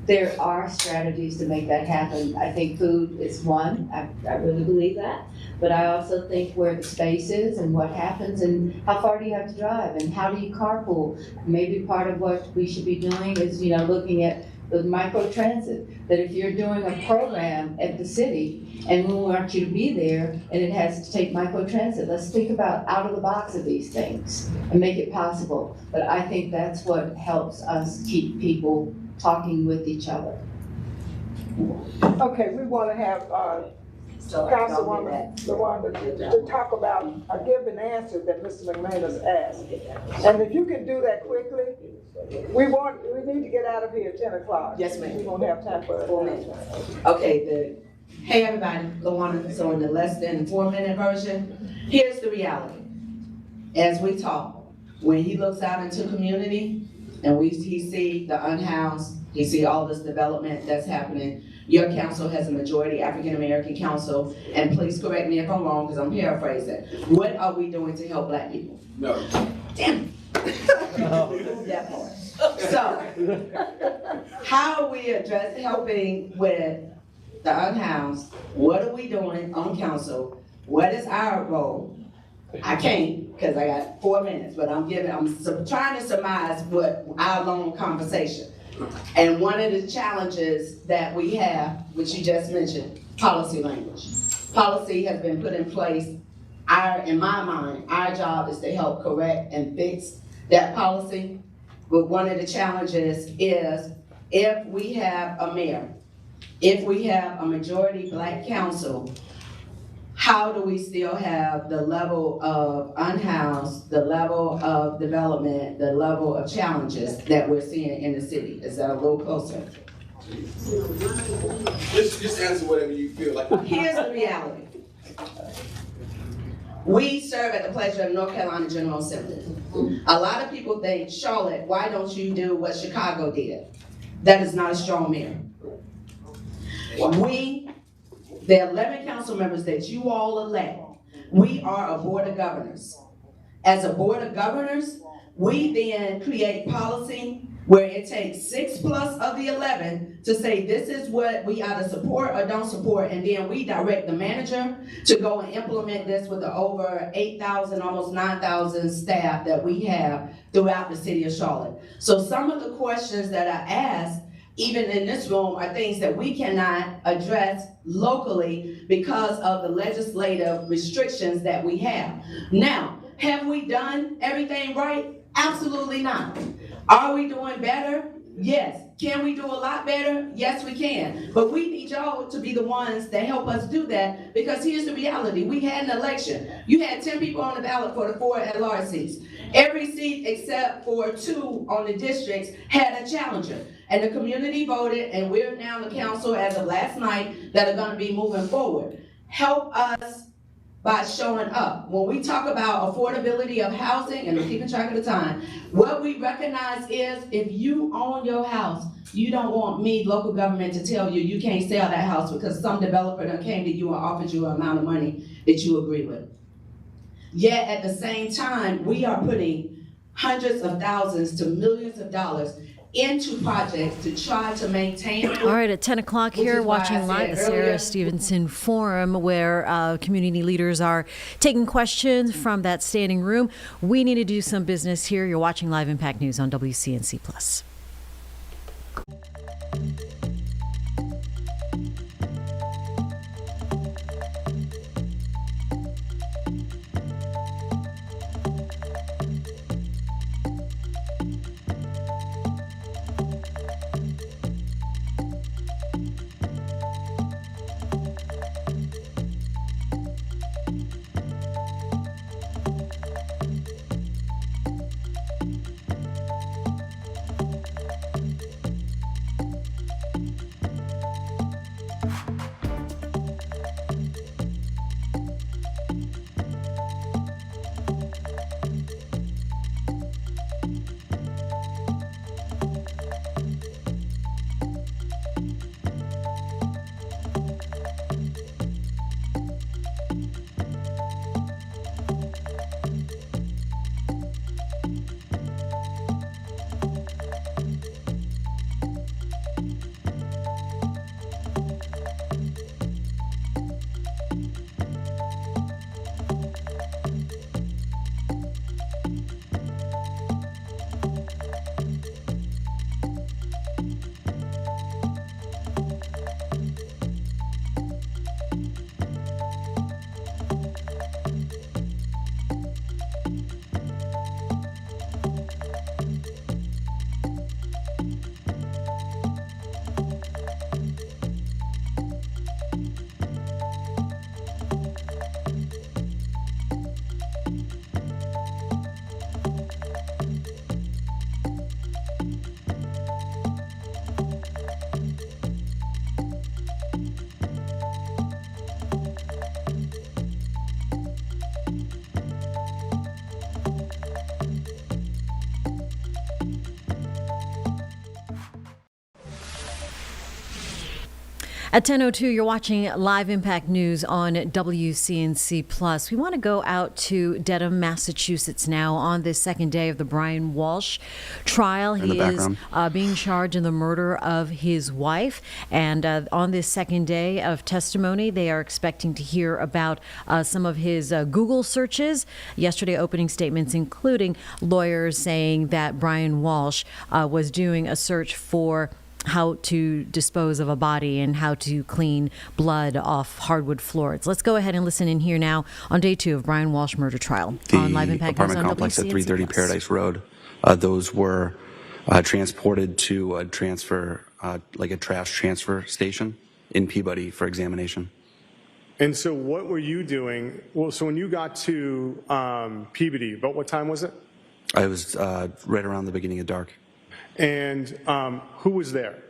There are strategies to make that happen. I think food is one, I really believe that. But I also think where the space is and what happens and how far do you have to drive and how do you carpool? Maybe part of what we should be doing is, looking at the micro-transit, that if you're doing a program at the city and we want you to be there and it has to take micro-transit, let's think about out of the box of these things and make it possible. But I think that's what helps us keep people talking with each other. Okay, we want to have Councilwoman LaWanda to talk about, give an answer that Mr. McManus asked. And if you can do that quickly, we need to get out of here at 10 o'clock. Yes, ma'am. We won't have time for 4 minutes. Okay, hey everybody, LaWanda, so in the less than 4-minute version, here's the reality. As we talk, when he looks out into community and he see the unhoused, he see all this development that's happening. Your council has a majority African-American council, and please correct me if I'm wrong, because I'm paraphrasing. What are we doing to help Black people? No. Damn it. That part. So, how are we helping with the unhoused? What are we doing on council? What is our role? I can't, because I got 4 minutes, but I'm trying to surmise what our long conversation. And one of the challenges that we have, which you just mentioned, policy language. Policy has been put in place. In my mind, our job is to help correct and fix that policy. But one of the challenges is if we have a mayor, if we have a majority Black council, how do we still have the level of unhoused, the level of development, the level of challenges that we're seeing in the city? Is that a little closer? Just answer whatever you feel like. Here's the reality. We serve at the pleasure of North Carolina General Assembly. A lot of people think, Charlotte, why don't you do what Chicago did? That is not a strong mayor. The 11 council members that you all elect, we are a board of governors. As a board of governors, we then create policy where it takes 6+ of the 11 to say this is what we either support or don't support, and then we direct the manager to go and implement this with the over 8,000, almost 9,000 staff that we have throughout the city of Charlotte. So some of the questions that I asked, even in this room, are things that we cannot address locally because of the legislative restrictions that we have. Now, have we done everything right? Absolutely not. Are we doing better? Yes. Can we do a lot better? Yes, we can. But we need y'all to be the ones that help us do that, because here's the reality. We had an election. You had 10 people on the ballot for the 4 at-large seats. Every seat except for 2 on the districts had a challenger. And the community voted, and we're now the council as of last night that are going to be moving forward. Help us by showing up. When we talk about affordability of housing, and I'm keeping track of the time, what we recognize is if you own your house, you don't want me, local government, to tell you you can't sell that house because some developer done came to you and offered you an amount of money that you agree with. Yet at the same time, we are putting hundreds of thousands to millions of dollars into projects to try to maintain. All right, at 10 o'clock here, watching live the Sarah Stevenson Forum, where community leaders are taking questions from that standing room. We need to do some business here. You're watching Live Impact News on WCNC Plus. At 10:02, you're watching Live Impact News on WCNC Plus. We want to go out to Dedham, Massachusetts now on this second day of the Brian Walsh trial. He is being charged in the murder of his wife. And on this second day of testimony, they are expecting to hear about some of his Google searches. Yesterday, opening statements including lawyers saying that Brian Walsh was doing a search for how to dispose of a body and how to clean blood off hardwood floors. Let's go ahead and listen in here now on day 2 of Brian Walsh murder trial on Live Impact News on complex at 330 WCNC+. Paradise Road. Those were transported to a transfer, like a trash transfer station in Peabody for examination. And so what were you doing? Well, so when you got to Peabody, about what time was it? I was right around the beginning of dark. And who was there?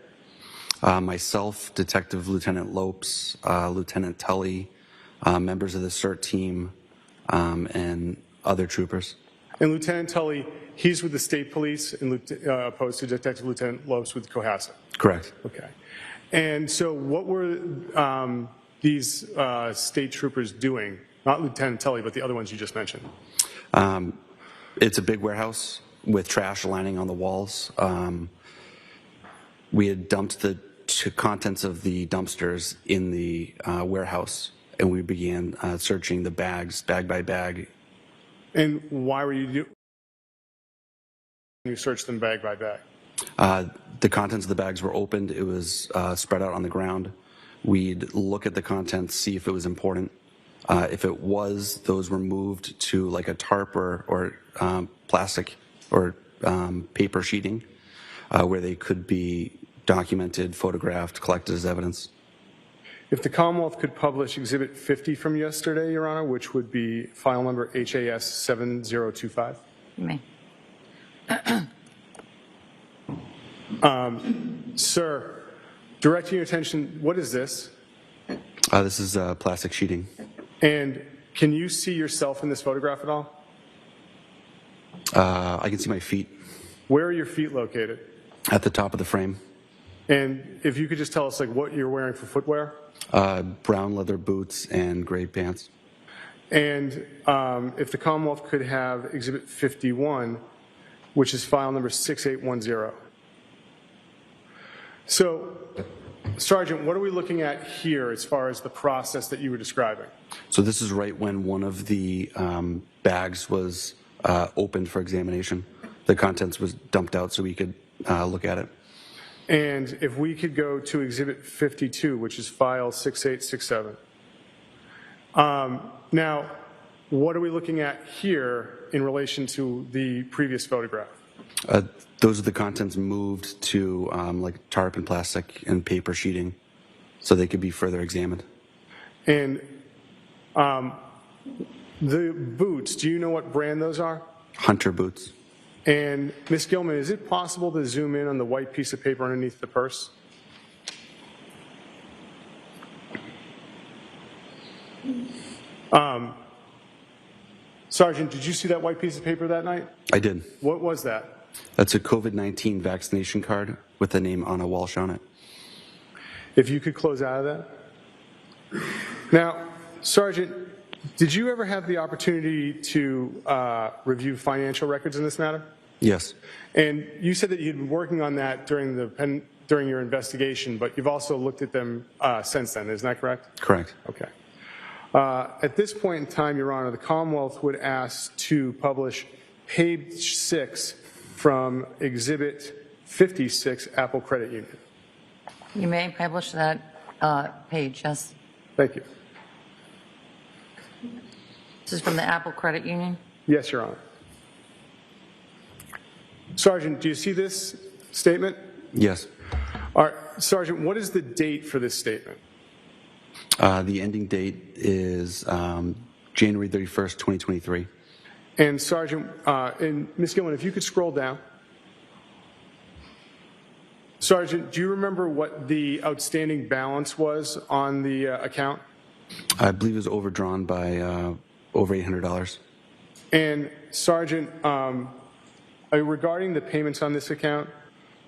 Myself, Detective Lieutenant Lopes, Lieutenant Tully, members of the CERT team, and other troopers. And Lieutenant Tully, he's with the state police, and opposed to Detective Lieutenant Lopes with Cohasset. Correct. Okay. And so what were these state troopers doing? Not Lieutenant Tully, but the other ones you just mentioned. It's a big warehouse with trash lining on the walls. We had dumped the contents of the dumpsters in the warehouse, and we began searching the bags, bag by bag. And why were you searched them bag by bag? The contents of the bags were opened. It was spread out on the ground. We'd look at the contents, see if it was important. If it was, those were moved to like a tarp or plastic or paper sheeting where they could be documented, photographed, collected as evidence. If the Commonwealth could publish Exhibit 50 from yesterday, Your Honor, which would be file number HAS 7025. You may. Sir, directing your attention, what is this? This is plastic sheeting. And can you see yourself in this photograph at all? I can see my feet Where are your feet located? at the top of the frame. And if you could just tell us like what you're wearing for footwear? Brown leather boots and gray pants. And if the Commonwealth could have Exhibit 51, which is file number 6810. So, Sergeant, what are we looking at here as far as the process that you were describing? So this is right when one of the bags was opened for examination. The contents was dumped out so we could look at it. And if we could go to Exhibit 52, which is file 6867. Now, what are we looking at here in relation to the previous photograph? Those are the contents moved to like tarp and plastic and paper sheeting so they could be further examined. And the boots, do you know what brand those are? Hunter boots. And Ms. Gilman, is it possible to zoom in on the white piece of paper underneath the purse? Sergeant, did you see that white piece of paper that night? I did. What was that? That's a COVID-19 vaccination card with the name Anna Walsh on it. If you could close out of that. Now, Sergeant, did you ever have the opportunity to review financial records in this matter? Yes. And you said that you'd been working on that during your investigation, but you've also looked at them since then, isn't that correct? Correct. Okay. At this point in time, Your Honor, the Commonwealth would ask to publish page 6 from Exhibit 56, Apple Credit Union. You may publish that page, yes. Thank you. This is from the Apple Credit Union? Yes, Your Honor. Sergeant, do you see this statement? Yes. All right, Sergeant, what is the date for this statement? The ending date is January 31st, 2023. And Sergeant, and Ms. Gilman, if you could scroll down. Sergeant, do you remember what the outstanding balance was on the account? I believe it was overdrawn by over $800. And Sergeant, regarding the payments on this account,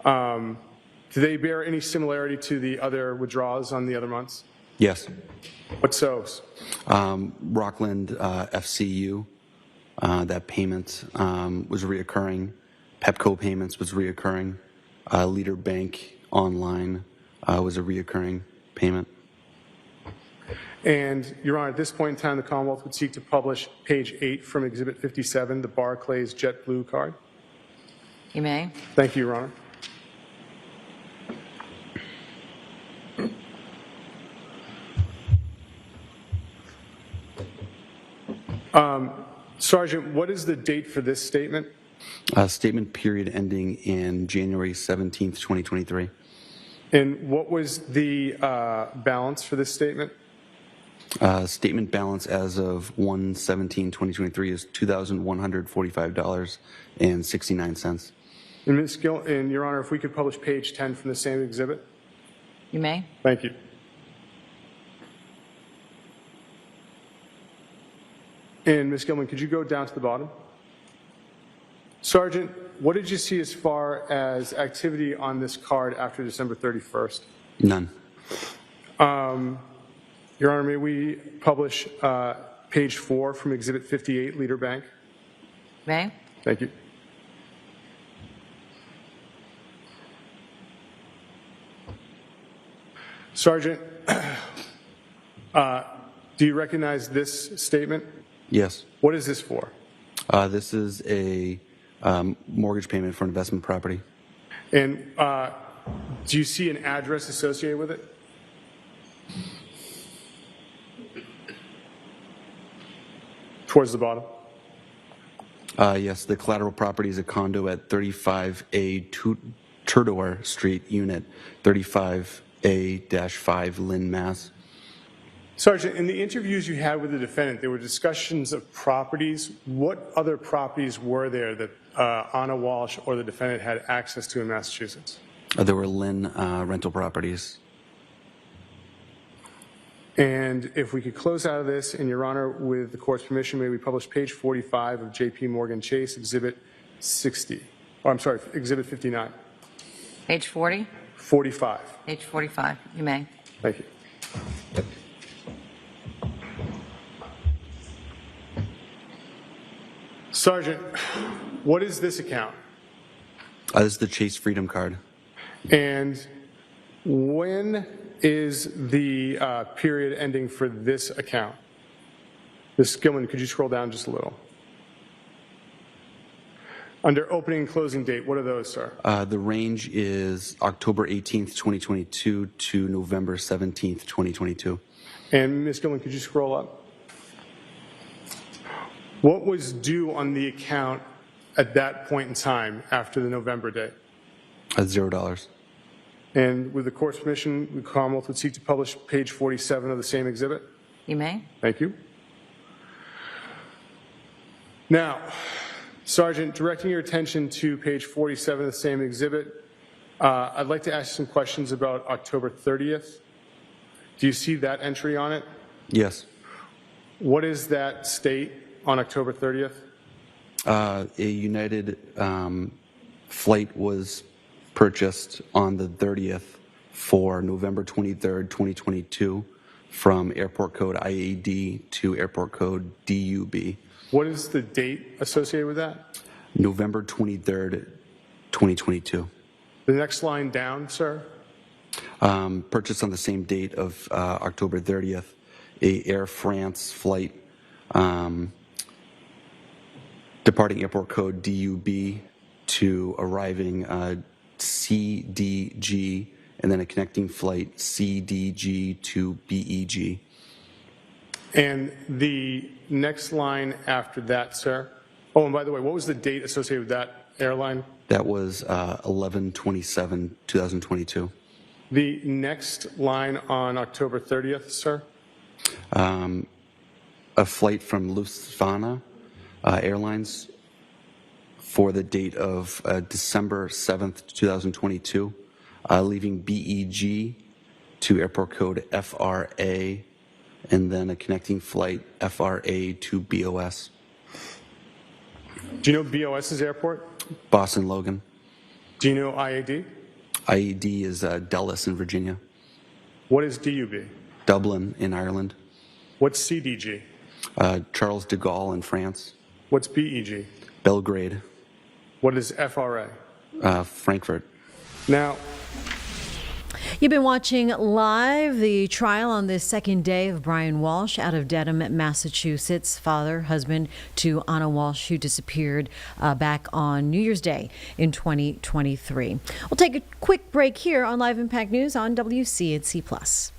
do they bear any similarity to the other withdrawals on the other months? Yes. What's those? Rockland FCU, that payment was reoccurring. Pepco payments was reoccurring. Leader Bank Online was a reoccurring payment. And, Your Honor, at this point in time, the Commonwealth would seek to publish page 8 from Exhibit 57, the Barclays JetBlue card. You may. Thank you, Your Honor. Sergeant, what is the date for this statement? Statement period ending in January 17th, 2023. And what was the balance for this statement? Statement balance as of 1/17/2023 is $2,145.69. And Ms. Gill, and Your Honor, if we could publish page 10 from the same exhibit? You may. Thank you. And Ms. Gilman, could you go down to the bottom? Sergeant, what did you see as far as activity on this card after December 31st? None. Your Honor, may we publish page 4 from Exhibit 58, Leader Bank? May. Thank you. Sergeant, do you recognize this statement? Yes. What is this for? This is a mortgage payment for investment property. And do you see an address associated with it? Towards the bottom. Yes, the collateral property is a condo at 35A Turdour Street, Unit 35A-5, Lynn, Mass. Sergeant, in the interviews you had with the defendant, there were discussions of properties. What other properties were there that Anna Walsh or the defendant had access to in Massachusetts? There were Lynn rental properties. And if we could close out of this, in Your Honor, with the court's permission, may we publish page 45 of J.P. Morgan Chase, Exhibit 60. Oh, I'm sorry, Exhibit 59. Page 40? 45. Page 45, you may. Thank you. Sergeant, what is this account? This is the Chase Freedom Card. And when is the period ending for this account? Ms. Gilman, could you scroll down just a little? Under opening and closing date, what are those, sir? The range is October 18th, 2022 to November 17th, 2022. And Ms. Gilman, could you scroll up? What was due on the account at that point in time after the November date? $0. And with the court's permission, the Commonwealth would seek to publish page 47 of the same exhibit. You may. Thank you. Now, Sergeant, directing your attention to page 47 of the same exhibit, I'd like to ask you some questions about October 30th. Do you see that entry on it? Yes. What is that state on October 30th? A United flight was purchased on the 30th for November 23rd, 2022 from airport code IAD to airport code DUB. What is the date associated with that? November 23rd, 2022. The next line down, sir? Purchased on the same date of October 30th, a Air France flight departing airport code DUB to arriving CDG, and then a connecting flight CDG to BEG. And the next line after that, sir? Oh, and by the way, what was the date associated with that airline? That was 11/27/2022. The next line on October 30th, sir? A flight from Lufthansa Airlines for the date of December 7th, 2022, leaving BEG to airport code FRA, and then a connecting flight FRA to BOS. Do you know BOS's airport? Boston Logan. Do you know IAD? IAD is Dulles in Virginia. What is DUB? Dublin in Ireland. What's CDG? Charles de Gaulle in France. What's BEG? Belgrade. What is FRA? Frankfurt. Now, you've been watching live the trial on this second day of Brian Walsh out of Dedham, Massachusetts, father, husband to Anna Walsh, who disappeared back on New Year's Day in 2023. We'll take a quick break here on Live Impact News on WCNC Plus.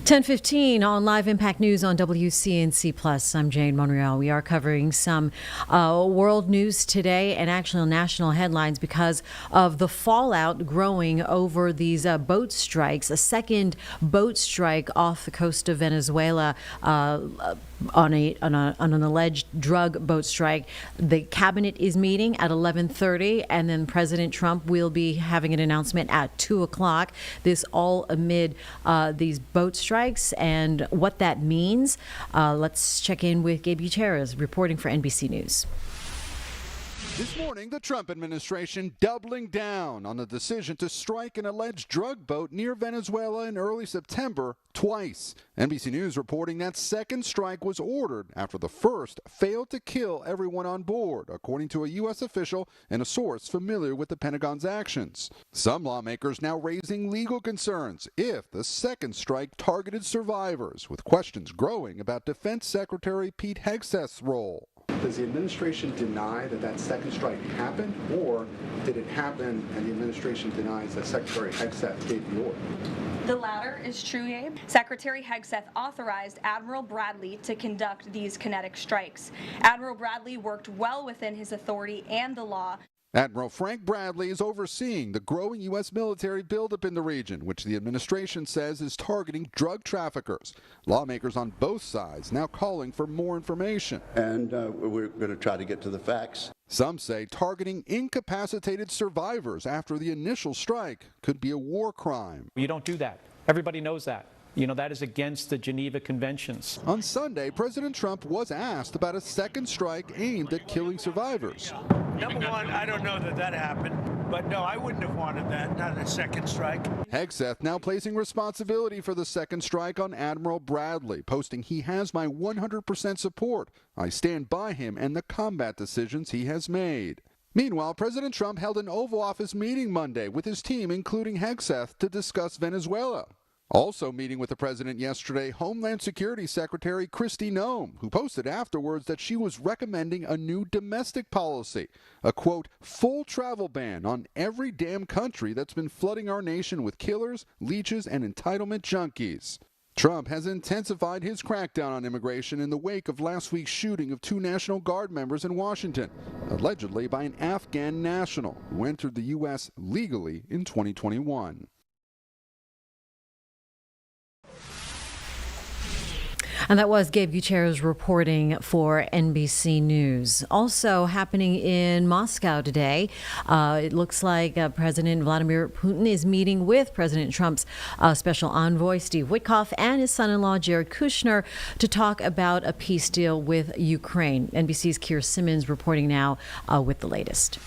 10:15 on Live Impact News on WCNC Plus. I'm Jane Monreal. We are covering some world news today and actual national headlines because of the fallout growing over these boat strikes. A second boat strike off the coast of Venezuela on an alleged drug boat strike. The cabinet is meeting at 11:30, and then President Trump will be having an announcement at 2 o'clock. This all amid these boat strikes and what that means. Let's check in with Gabe Gutierrez reporting for NBC News. This morning, the Trump administration doubling down on the decision to strike an alleged drug boat near Venezuela in early September twice. NBC News reporting that second strike was ordered after the first failed to kill everyone on board, according to a U.S. official and a source familiar with the Pentagon's actions. Some lawmakers now raising legal concerns if the second strike targeted survivors, with questions growing about Defense Secretary Pete Hegseth's role. Does the administration deny that that second strike happened, or did it happen and the administration denies that Secretary Hegseth gave the order? The latter is true, Abe. Secretary Hegseth authorized Admiral Bradley to conduct these kinetic strikes. Admiral Bradley worked well within his authority and the law. Admiral Frank Bradley is overseeing the growing U.S. military buildup in the region, which the administration says is targeting drug traffickers. Lawmakers on both sides now calling for more information. And we're going to try to get to the facts. Some say targeting incapacitated survivors after the initial strike could be a war crime. You don't do that. Everybody knows that. You know, that is against the Geneva Conventions. On Sunday, President Trump was asked about a second strike aimed at killing survivors. Number one, I don't know that happened, but no, I wouldn't have wanted that, not a second strike. Hegseth now placing responsibility for the second strike on Admiral Bradley, posting, "He has my 100% support. I stand by him and the combat decisions he has made." Meanwhile, President Trump held an Oval Office meeting Monday with his team, including Hegseth, to discuss Venezuela. Also meeting with the president yesterday, Homeland Security Secretary Kristi Noem, who posted afterwards that she was recommending a new domestic policy, a, quote, full travel ban on every damn country that's been flooding our nation with killers, leeches, and entitlement junkies. Trump has intensified his crackdown on immigration in the wake of last week's shooting of 2 National Guard members in Washington, allegedly by an Afghan national who entered the U.S. legally in 2021. And that was Gabe Gutierrez reporting for NBC News. Also happening in Moscow today, it looks like President Vladimir Putin is meeting with President Trump's special envoy, Steve Witkoff, and his son-in-law, Jared Kushner, to talk about a peace deal with Ukraine. NBC's Keir Simmons reporting now with the latest.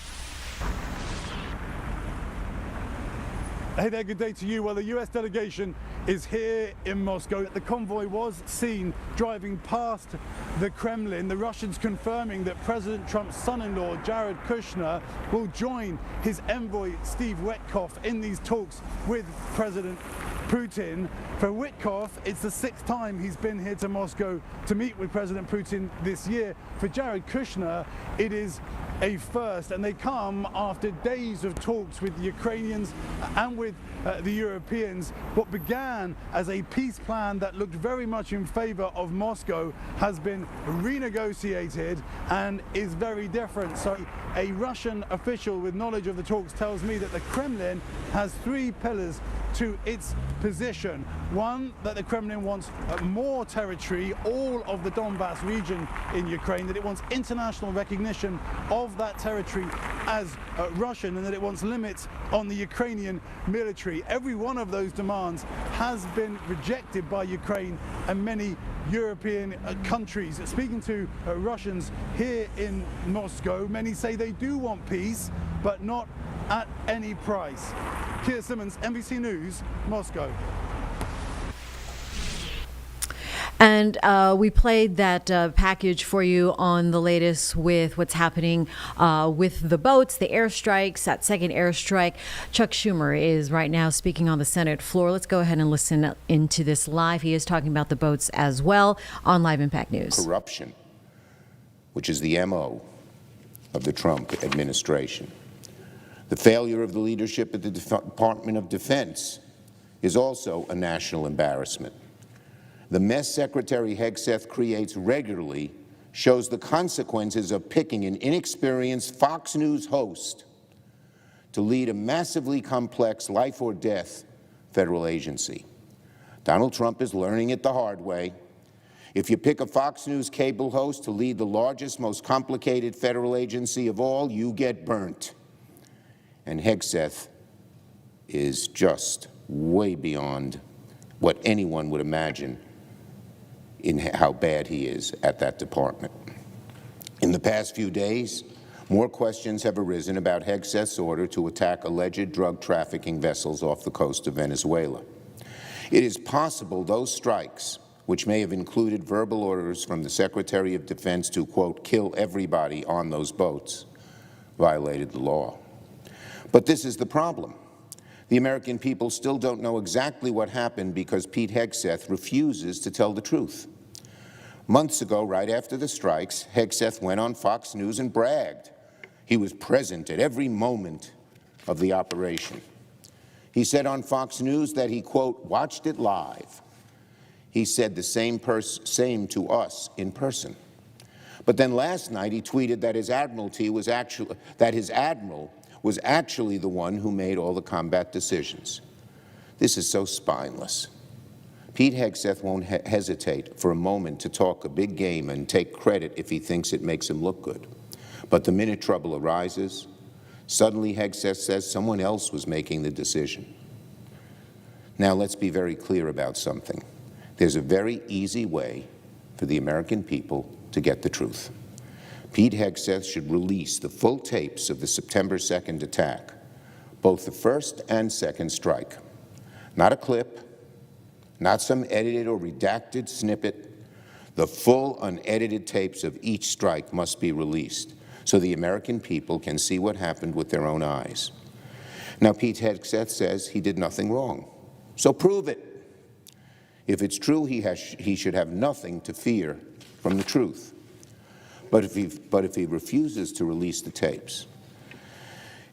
Hey there, good day to you. Well, the U.S. delegation is here in Moscow. The convoy was seen driving past the Kremlin, the Russians confirming that President Trump's son-in-law, Jared Kushner, will join his envoy, Steve Witkoff, in these talks with President Putin. For Witkoff, it's the 6th time he's been here to Moscow to meet with President Putin this year. For Jared Kushner, it is a first, and they come after days of talks with the Ukrainians and with the Europeans. What began as a peace plan that looked very much in favor of Moscow has been renegotiated and is very different. So a Russian official with knowledge of the talks tells me that the Kremlin has 3 pillars to its position. One, that the Kremlin wants more territory, all of the Donbass region in Ukraine, that it wants international recognition of that territory as Russian, and that it wants limits on the Ukrainian military. Every one of those demands has been rejected by Ukraine and many European countries. Speaking to Russians here in Moscow, many say they do want peace, but not at any price. Keir Simmons, NBC News, Moscow. And we played that package for you on the latest with what's happening with the boats, the airstrikes, that second airstrike. Chuck Schumer is right now speaking on the Senate floor. Let's go ahead and listen into this live. He is talking about the boats as well on Live Impact News. Corruption, which is the MO of the Trump administration. The failure of the leadership at the Department of Defense is also a national embarrassment. The mess Secretary Hegseth creates regularly shows the consequences of picking an inexperienced Fox News host to lead a massively complex life-or-death federal agency. Donald Trump is learning it the hard way. If you pick a Fox News cable host to lead the largest, most complicated federal agency of all, you get burnt. And Hegseth is just way beyond what anyone would imagine in how bad he is at that department. In the past few days, more questions have arisen about Hegseth's order to attack alleged drug trafficking vessels off the coast of Venezuela. It is possible those strikes, which may have included verbal orders from the Secretary of Defense to, quote, kill everybody on those boats, violated the law. But this is the problem. The American people still don't know exactly what happened because Pete Hegseth refuses to tell the truth. Months ago, right after the strikes, Hegseth went on Fox News and bragged. He was present at every moment of the operation. He said on Fox News that he, quote, watched it live. He said the same to us in person. But then last night he tweeted that his admiral was actually the one who made all the combat decisions. This is so spineless. Pete Hegseth won't hesitate for a moment to talk a big game and take credit if he thinks it makes him look good. But the minute trouble arises, suddenly Hegseth says someone else was making the decision. Now let's be very clear about something. There's a very easy way for the American people to get the truth. Pete Hegseth should release the full tapes of the September 2nd attack, both the first and second strike. Not a clip, not some edited or redacted snippet. The full unedited tapes of each strike must be released so the American people can see what happened with their own eyes. Now, Pete Hegseth says he did nothing wrong, so prove it. If it's true, he should have nothing to fear from the truth. But if he refuses to release the tapes,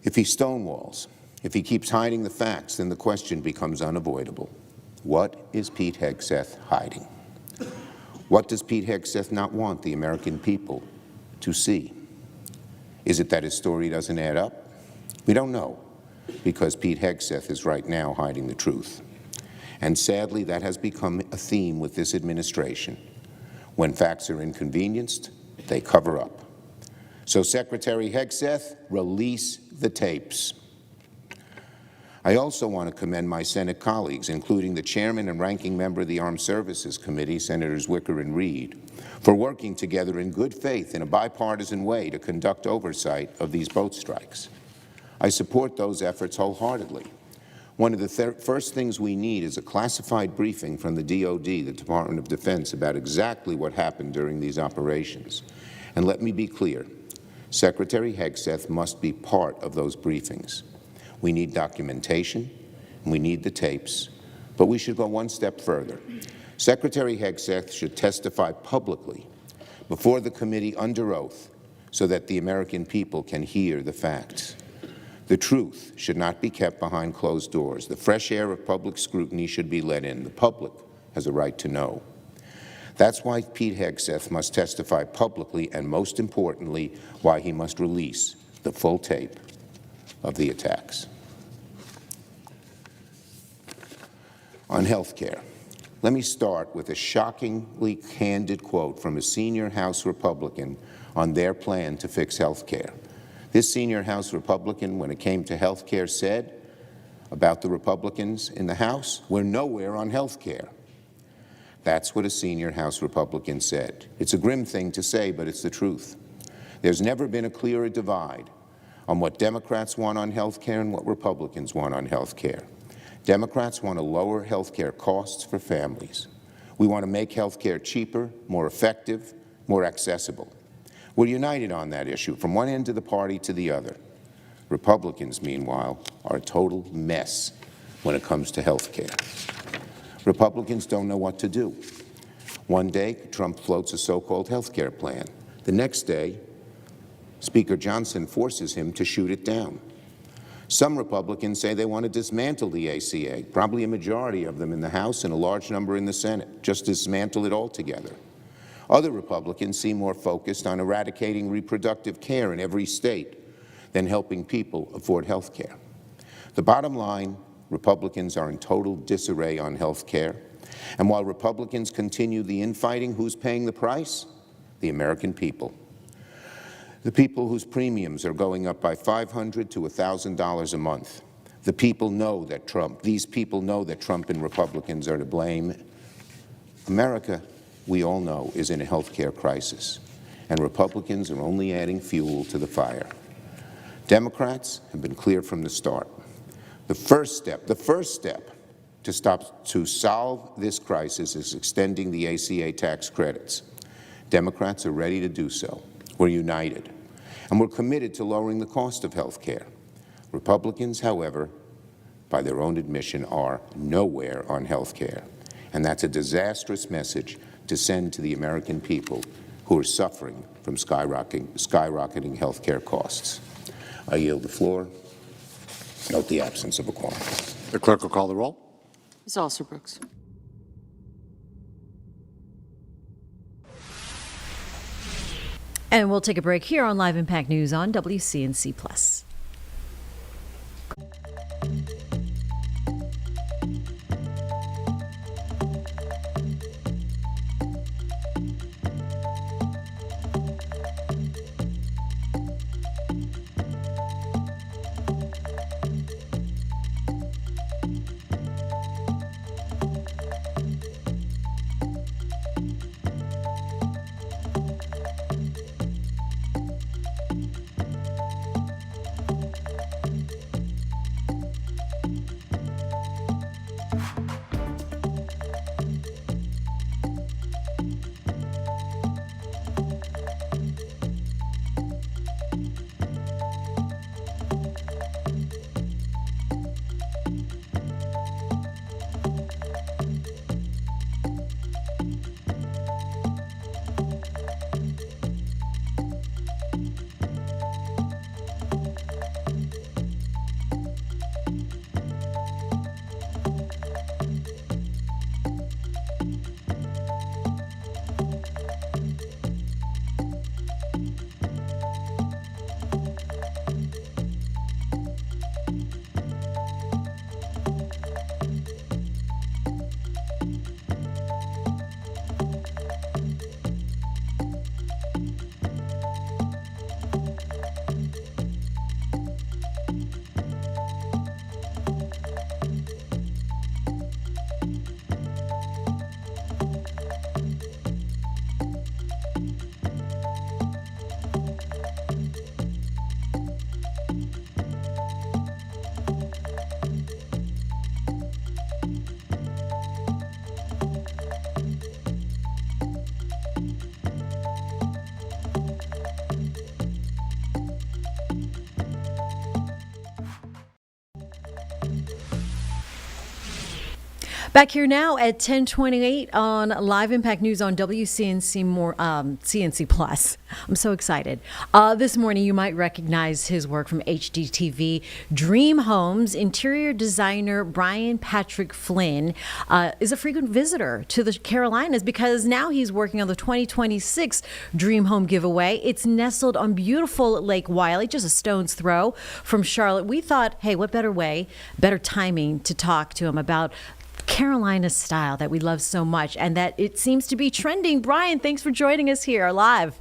if he stonewalls, if he keeps hiding the facts, then the question becomes unavoidable. What is Pete Hegseth hiding? What does Pete Hegseth not want the American people to see? Is it that his story doesn't add up? We don't know, because Pete Hegseth is right now hiding the truth. And sadly, that has become a theme with this administration. When facts are inconvenienced, they cover up. So Secretary Hegseth, release the tapes. I also want to commend my Senate colleagues, including the chairman and ranking member of the Armed Services Committee, Senators Wicker and Reed, for working together in good faith in a bipartisan way to conduct oversight of these boat strikes. I support those efforts wholeheartedly. One of the first things we need is a classified briefing from the DoD, the Department of Defense, about exactly what happened during these operations. And let me be clear, Secretary Hegseth must be part of those briefings. We need documentation, and we need the tapes, but we should go one step further. Secretary Hegseth should testify publicly before the committee under oath so that the American people can hear the facts. The truth should not be kept behind closed doors. The fresh air of public scrutiny should be let in. The public has a right to know. That's why Pete Hegseth must testify publicly, and most importantly, why he must release the full tape of the attacks. On health care, let me start with a shockingly candid quote from a senior House Republican on their plan to fix health care. This senior House Republican, when it came to health care, said about the Republicans in the House, we're nowhere on health care. That's what a senior House Republican said. It's a grim thing to say, but it's the truth. There's never been a clearer divide on what Democrats want on health care and what Republicans want on health care. Democrats want to lower health care costs for families. We want to make health care cheaper, more effective, more accessible. We're united on that issue, from one end of the party to the other. Republicans, meanwhile, are a total mess when it comes to health care. Republicans don't know what to do. One day, Trump floats a so-called health care plan. The next day, Speaker Johnson forces him to shoot it down. Some Republicans say they want to dismantle the ACA, probably a majority of them in the House and a large number in the Senate, just dismantle it altogether. Other Republicans seem more focused on eradicating reproductive care in every state than helping people afford health care. The bottom line, Republicans are in total disarray on health care. And while Republicans continue the infighting, who's paying the price? The American people. The people whose premiums are going up by $500 to $1,000 a month. The people know that these people know that Trump and Republicans are to blame. America, we all know, is in a health care crisis, and Republicans are only adding fuel to the fire. Democrats have been clear from the start. The first step to solve this crisis is extending the ACA tax credits. Democrats are ready to do so. We're united, and we're committed to lowering the cost of health care. Republicans, however, by their own admission, are nowhere on health care, and that's a disastrous message to send to the American people who are suffering from skyrocketing health care costs. I yield the floor. Note the absence of a quorum. The clerk will call the roll. Ms. Alsterbrooks. And we'll take a break here on Live Impact News on WCNC Plus. Back here now at 10:28 on Live Impact News on WCNC CNC Plus. I'm so excited. This morning you might recognize his work from HGTV. Dream Homes interior designer Brian Patrick Flynn is a frequent visitor to the Carolinas because now he's working on the 2026 Dream Home giveaway. It's nestled on beautiful Lake Wylie, just a stone's throw from Charlotte. We thought, hey, what better timing to talk to him about Carolina style that we love so much and that it seems to be trending. Brian, thanks for joining us here live.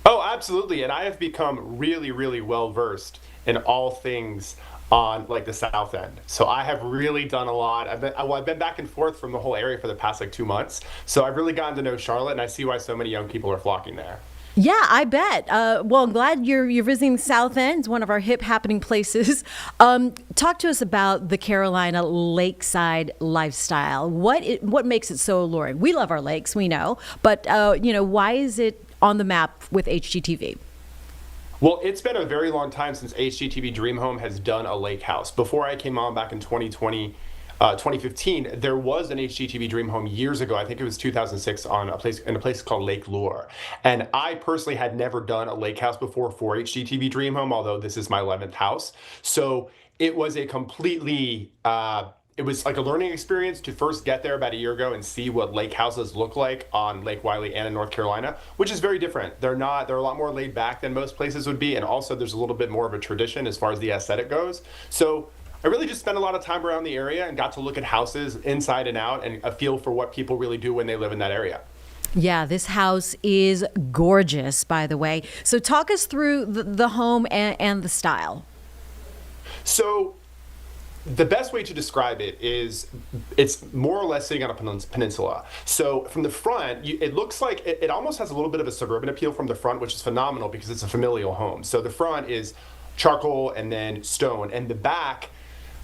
Oh, absolutely. And I have become really, really well versed in all things on like the South End. So I have really done a lot. I've been back and forth from the whole area for the past 2 months. So I've really gotten to know Charlotte, and I see why so many young people are flocking there. Yeah, I bet. Well, I'm glad you're visiting South End. It's one of our hip happening places. Talk to us about the Carolina lakeside lifestyle. What makes it so alluring? We love our lakes, we know, but why is it on the map with HGTV? Well, it's been a very long time since HGTV Dream Home has done a lake house. Before I came on back in 2020, 2015, there was an HGTV Dream Home years ago. I think it was 2006 on a place called Lake Lure. And I personally had never done a lake house before for HGTV Dream Home, although this is my 11th house. So it was a completely, it was like a learning experience to first get there about a year ago and see what lake houses look like on Lake Wylie and in North Carolina, which is very different. They're a lot more laid back than most places would be. And also there's a little bit more of a tradition as far as the aesthetic goes. So I really just spent a lot of time around the area and got to look at houses inside and out and a feel for what people really do when they live in that area. Yeah, this house is gorgeous, by the way. So talk us through the home and the style. So the best way to describe it is it's more or less sitting on a peninsula. So from the front, it looks like it almost has a little bit of a suburban appeal from the front, which is phenomenal because it's a familial home. So the front is charcoal and then stone. And the back,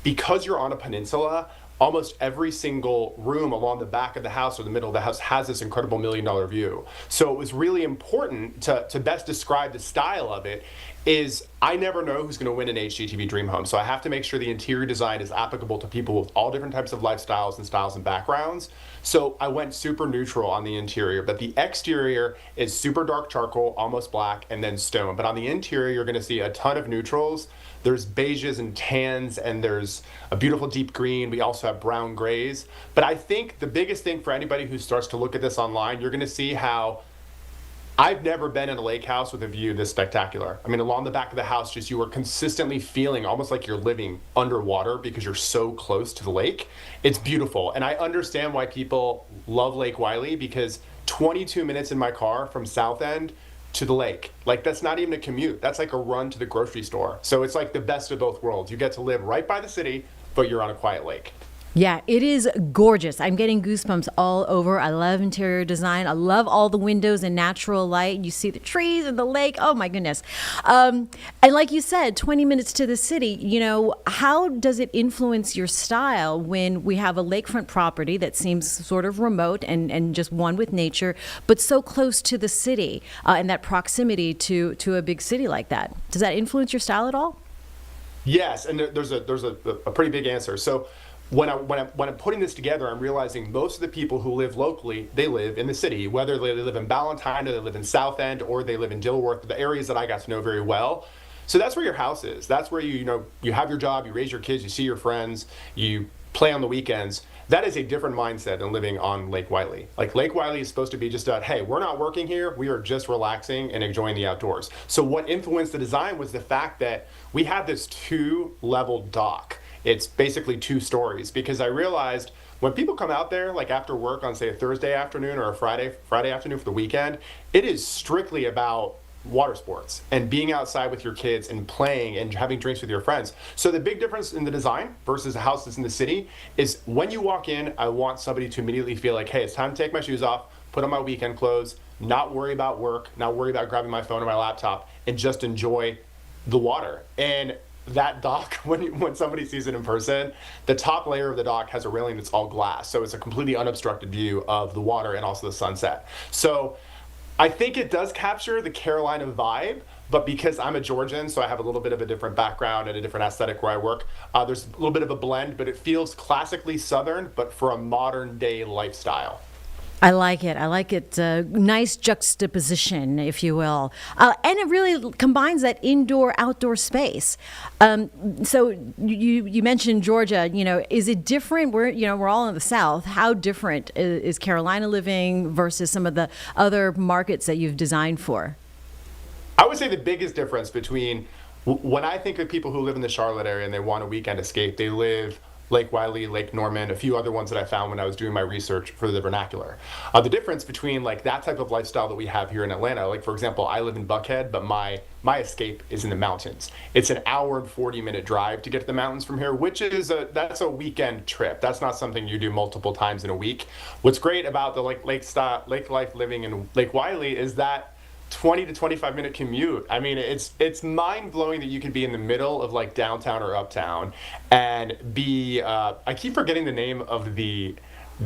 because you're on a peninsula, almost every single room along the back of the house or the middle of the house has this incredible $1 million view. So it was really important to best describe the style of it is I never know who's going to win an HGTV Dream Home. So I have to make sure the interior design is applicable to people with all different types of lifestyles and styles and backgrounds. So I went super neutral on the interior, but the exterior is super dark charcoal, almost black, and then stone. But on the interior, you're going to see a ton of neutrals. There's beiges and tans, and there's a beautiful deep green. We also have brown grays. But I think the biggest thing for anybody who starts to look at this online, you're going to see how I've never been in a lake house with a view this spectacular. I mean, along the back of the house, just you are consistently feeling almost like you're living underwater because you're so close to the lake. It's beautiful. And I understand why people love Lake Wylie because 22 minutes in my car from South End to the lake. Like, that's not even a commute. That's like a run to the grocery store. So it's like the best of both worlds. You get to live right by the city, but you're on a quiet lake. Yeah, it is gorgeous. I'm getting goosebumps all over. I love interior design. I love all the windows and natural light. You see the trees and the lake. Oh my goodness. And like you said, 20 minutes to the city. You know, how does it influence your style when we have a lakefront property that seems sort of remote and just one with nature, but so close to the city and that proximity to a big city like that? Does that influence your style at all? Yes, and there's a pretty big answer. So when I'm putting this together, I'm realizing most of the people who live locally, they live in the city, whether they live in Ballantyne or they live in South End or they live in Dilworth, the areas that I got to know very well. So that's where your house is. That's where you have your job, you raise your kids, you see your friends, you play on the weekends. That is a different mindset than living on Lake Wylie. Like, Lake Wylie is supposed to be just hey, we're not working here, we are just relaxing and enjoying the outdoors. So what influenced the design was the fact that we have this 2-level dock. It's basically 2 stories because I realized when people come out there, like after work on, say, a Thursday afternoon or a Friday afternoon for the weekend, it is strictly about water sports and being outside with your kids and playing and having drinks with your friends. So the big difference in the design versus a house that's in the city is when you walk in, I want somebody to immediately feel like, hey, it's time to take my shoes off, put on my weekend clothes, not worry about work, not worry about grabbing my phone or my laptop, and just enjoy the water. And that dock, when somebody sees it in person, the top layer of the dock has a railing that's all glass. So it's a completely unobstructed view of the water and also the sunset. So I think it does capture the Carolina vibe, but because I'm a Georgian, so I have a little bit of a different background and a different aesthetic where I work, there's a little bit of a blend, but it feels classically Southern, but for a modern day lifestyle. I like it. I like it. Nice juxtaposition, if you will. And it really combines that indoor-outdoor space. So you mentioned Georgia. You know, is it different? We're all in the South. How different is Carolina living versus some of the other markets that you've designed for? I would say the biggest difference between when I think of people who live in the Charlotte area and they want a weekend escape, they live Lake Wylie, Lake Norman, a few other ones that I found when I was doing my research for the vernacular. The difference between like that type of lifestyle that we have here in Atlanta, like for example, I live in Buckhead, but my escape is in the mountains. It's an hour and 40-minute drive to get to the mountains from here, which is that's a weekend trip. That's not something you do multiple times in a week. What's great about the lake life living in Lake Wylie is that 20 to 25-minute commute. I mean, it's mind-blowing that you could be in the middle of like downtown or uptown and be, I keep forgetting the name of the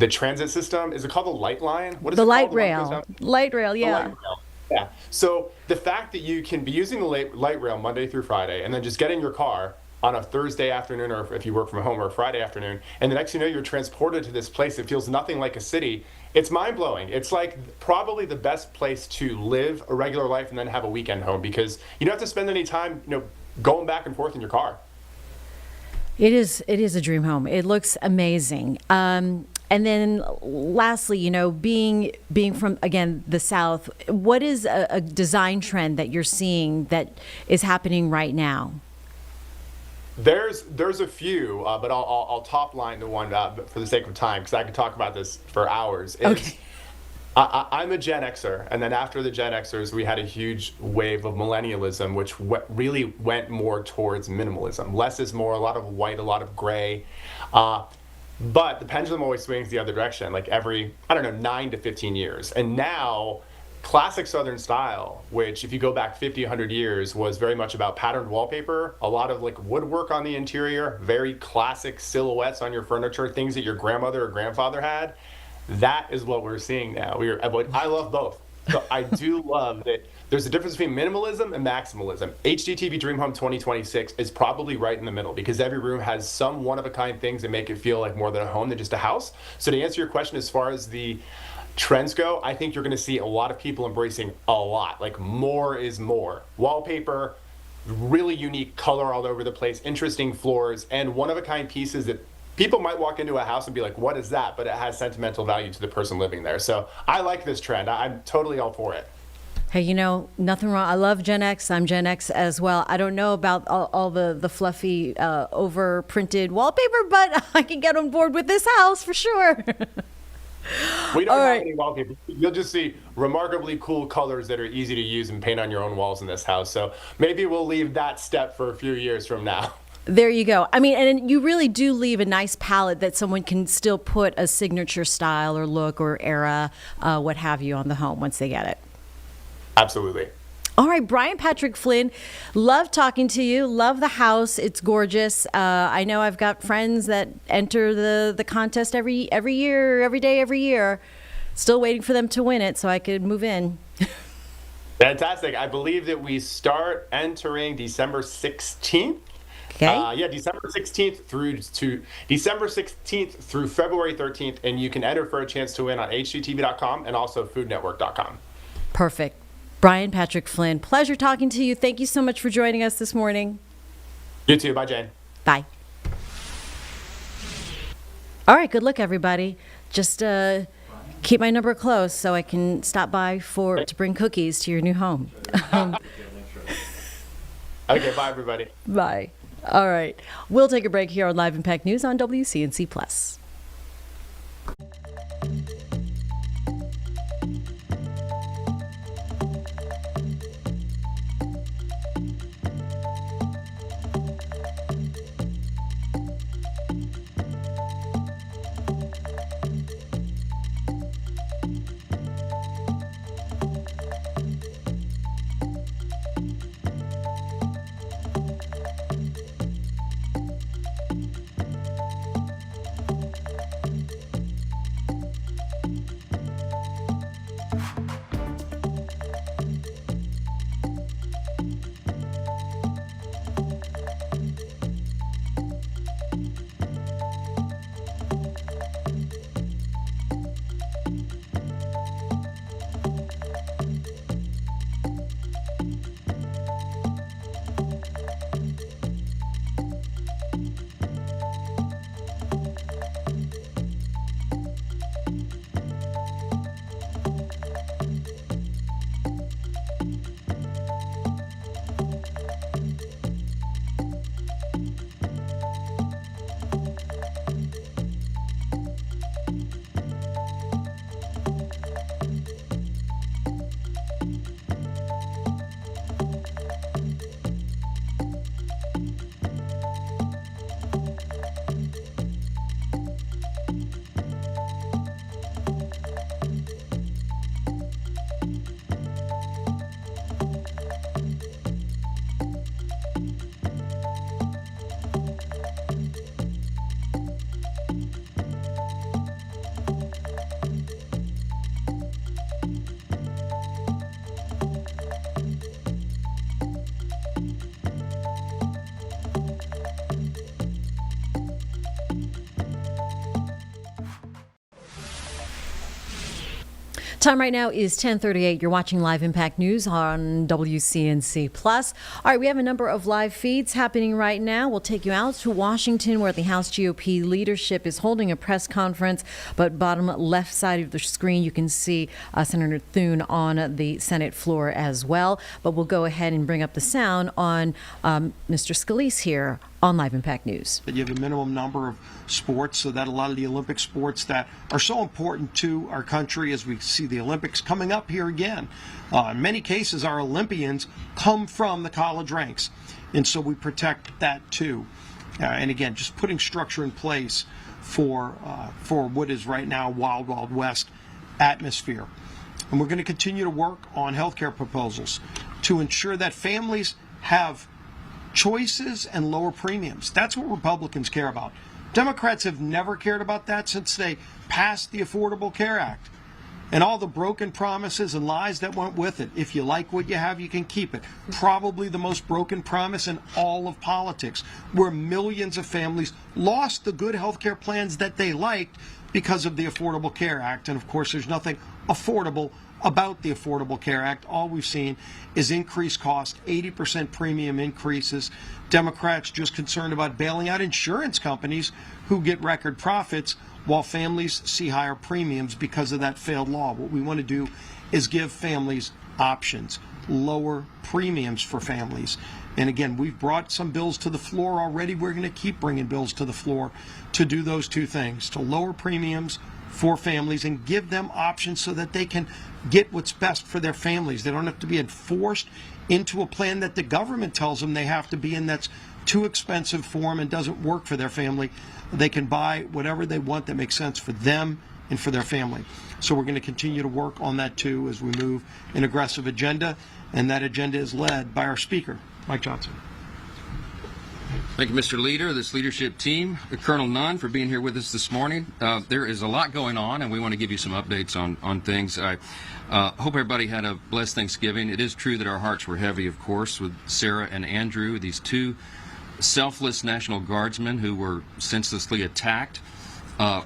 transit system. Is it called the Light Line? What is the it light called? rail. Light rail, yeah. The light rail. Yeah. So the fact that you can be using the light rail Monday through Friday and then just get in your car on a Thursday afternoon, or if you work from home, or a Friday afternoon, and the next thing you know, you're transported to this place. It feels nothing like a city. It's mind-blowing. It's like probably the best place to live a regular life and then have a weekend home, because you don't have to spend any time, going back and forth in your car. It is a dream home. It looks amazing. And then lastly, being from, again, the South, what is a design trend that you're seeing that is happening right now? There's a few, but I'll top line the one for the sake of time, because I could talk about this for hours. Okay. I'm a Gen Xer, and then after the Gen Xers, we had a huge wave of millennialism, which really went more towards minimalism. Less is more, a lot of white, a lot of gray. But the pendulum always swings the other direction, like every, 9 to 15 years. And now, classic Southern style, which if you go back 50, 100 years, was very much about patterned wallpaper, a lot of like woodwork on the interior, very classic silhouettes on your furniture, things that your grandmother or grandfather had. That is what we're seeing now. I love both. So I do love that there's a difference between minimalism and maximalism. HGTV Dream Home 2026 is probably right in the middle, because every room has some one-of-a-kind things that make it feel like more than a home than just a house. So to answer your question, as far as the trends go, I think you're going to see a lot of people embracing a lot. Like, more is more. Wallpaper, really unique color all over the place, interesting floors, and one-of-a-kind pieces that people might walk into a house and be like, what is that? But it has sentimental value to the person living there. So I like this trend. I'm totally all for it. Hey, nothing wrong. I love Gen X. I'm Gen X as well. I don't know about all the fluffy, over-printed wallpaper, but I can get on board with this house for sure. We don't have any wallpaper. You'll just see remarkably cool colors that are easy to use and paint on your own walls in this house. So maybe we'll leave that step for a few years from now. There you go. I mean, and you really do leave a nice palette that someone can still put a signature style or look or era, what have you, on the home once they get it. Absolutely. All right, Brian Patrick Flynn, love talking to you. Love the house. It's gorgeous. I know I've got friends that enter the contest every year, every day, every year. Still waiting for them to win it so I could move in. Fantastic. I believe that we start entering December 16th. Okay. December 16th through February 13th, and you can enter for a chance to win on hgtv.com and also foodnetwork.com. Perfect. Brian Patrick Flynn, pleasure talking to you. Thank you so much for joining us this morning. You too. Bye, Jane. Bye. All right, good luck, everybody. Just keep my number close so I can stop by to bring cookies to your new home. Okay, bye, everybody. Bye. All right. We'll take a break here on Live Impact News on WCNC Plus. Time right now is 10:38. You're watching Live Impact News on WCNC Plus. All right, we have a number of live feeds happening right now. We'll take you out to Washington, where the House GOP leadership is holding a press conference. But bottom left side of the screen, you can see Senator Thune on the Senate floor as well. But we'll go ahead and bring up the sound on Mr. Scalise here on Live Impact News. You have a minimum number of sports, so that a lot of the Olympic sports that are so important to our country as we see the Olympics coming up here again. In many cases, our Olympians come from the college ranks, and so we protect that too. And again, just putting structure in place for what is right now Wild Wild West atmosphere. And we're going to continue to work on healthcare proposals to ensure that families have choices and lower premiums. That's what Republicans care about. Democrats have never cared about that since they passed the Affordable Care Act and all the broken promises and lies that went with it. If you like what you have, you can keep it. Probably the most broken promise in all of politics, where millions of families lost the good health care plans that they liked because of the Affordable Care Act. And of course, there's nothing affordable about the Affordable Care Act. All we've seen is increased cost, 80% premium increases. Democrats just concerned about bailing out insurance companies who get record profits while families see higher premiums because of that failed law. What we want to do is give families options, lower premiums for families. And again, we've brought some bills to the floor already. We're going to keep bringing bills to the floor to do those two things, to lower premiums for families and give them options so that they can get what's best for their families. They don't have to be enforced into a plan that the government tells them they have to be in, that's too expensive for them and doesn't work for their family. They can buy whatever they want that makes sense for them and for their family. So we're going to continue to work on that too as we move an aggressive agenda, and that agenda is led by our Speaker, Mike Johnson. Thank you, Mr. Leader, this leadership team, Colonel Nunn, for being here with us this morning. There is a lot going on, and we want to give you some updates on things. I hope everybody had a blessed Thanksgiving. It is true that our hearts were heavy, of course, with Sarah and Andrew, these two selfless National Guardsmen who were senselessly attacked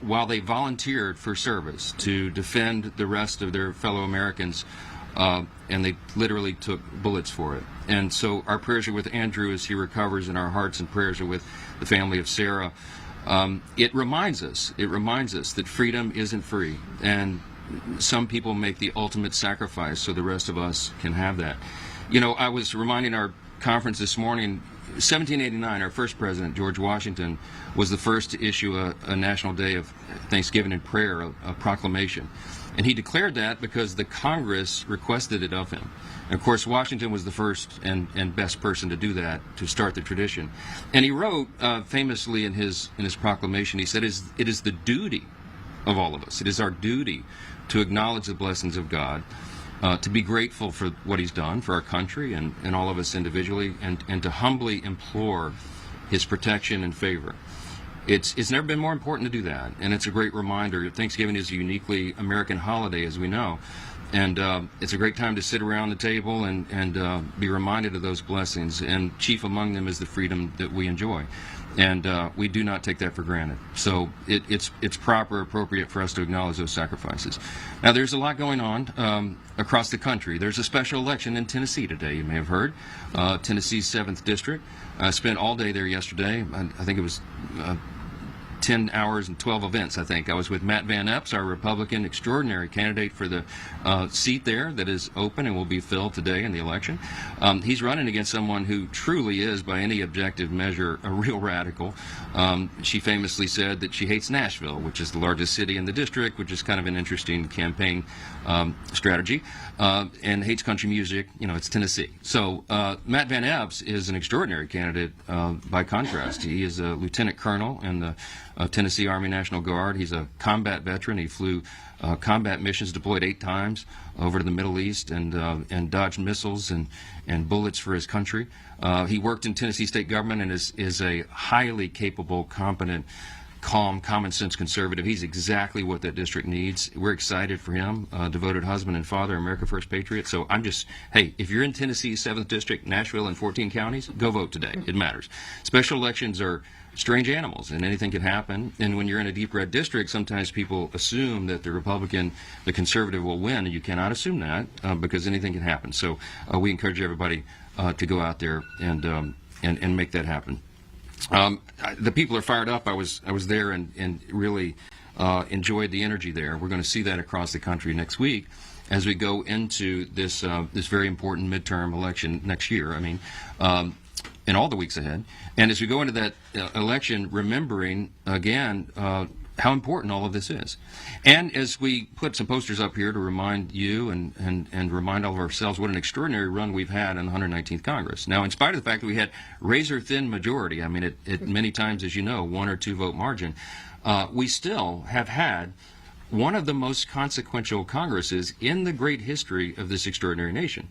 while they volunteered for service to defend the rest of their fellow Americans, and they literally took bullets for it. And so our prayers are with Andrew as he recovers, and our hearts and prayers are with the family of Sarah. It reminds us that freedom isn't free, and some people make the ultimate sacrifice so the rest of us can have that. You know, I was reminding our conference this morning, 1789, our first president, George Washington, was the first to issue a national day of thanksgiving and prayer, a proclamation. And he declared that because the Congress requested it of him. And of course, Washington was the first and best person to do that, to start the tradition. And he wrote famously in his proclamation, he said, it is the duty of all of us, it is our duty to acknowledge the blessings of God, to be grateful for what he's done for our country and all of us individually, and to humbly implore his protection and favor. It's never been more important to do that, and it's a great reminder. Thanksgiving is a uniquely American holiday, as we know, and it's a great time to sit around the table and be reminded of those blessings, and chief among them is the freedom that we enjoy. And we do not take that for granted. So it's proper, appropriate for us to acknowledge those sacrifices. Now, there's a lot going on across the country. There's a special election in Tennessee today, you may have heard. Tennessee's 7th District. I spent all day there yesterday. I think it was 10 hours and 12 events, I think. I was with Matt Van Epps, our Republican extraordinary candidate for the seat there that is open and will be filled today in the election. He's running against someone who truly is, by any objective measure, a real radical. She famously said that she hates Nashville, which is the largest city in the district, which is kind of an interesting campaign strategy, and hates country music. You know, it's Tennessee. So Matt Van Epps is an extraordinary candidate by contrast. He is a lieutenant colonel in the Tennessee Army National Guard. He's a combat veteran. He flew combat missions, deployed 8 times over to the Middle East, and dodged missiles and bullets for his country. He worked in Tennessee state government and is a highly capable, competent calm, common sense conservative. He's exactly what that district needs. We're excited for him, devoted husband and father, America First patriot. So hey, if you're in Tennessee's 7th District, Nashville, and 14 counties, go vote today. It matters. Special elections are strange animals, and anything can happen. And when you're in a deep red district, sometimes people assume that the Republican, the conservative will win, and you cannot assume that because anything can happen. So we encourage everybody to go out there and make that happen. The people are fired up. I was there and really enjoyed the energy there. We're going to see that across the country next week as we go into this very important midterm election next year. I mean, in all the weeks ahead. And as we go into that election, remembering again how important all of this is. And as we put some posters up here to remind you and remind all of ourselves what an extraordinary run we've had in the 119th Congress. Now, in spite of the fact that we had razor-thin majority, I mean, it many times, as you know, 1 or 2 vote margin, we still have had one of the most consequential Congresses in the great history of this extraordinary nation.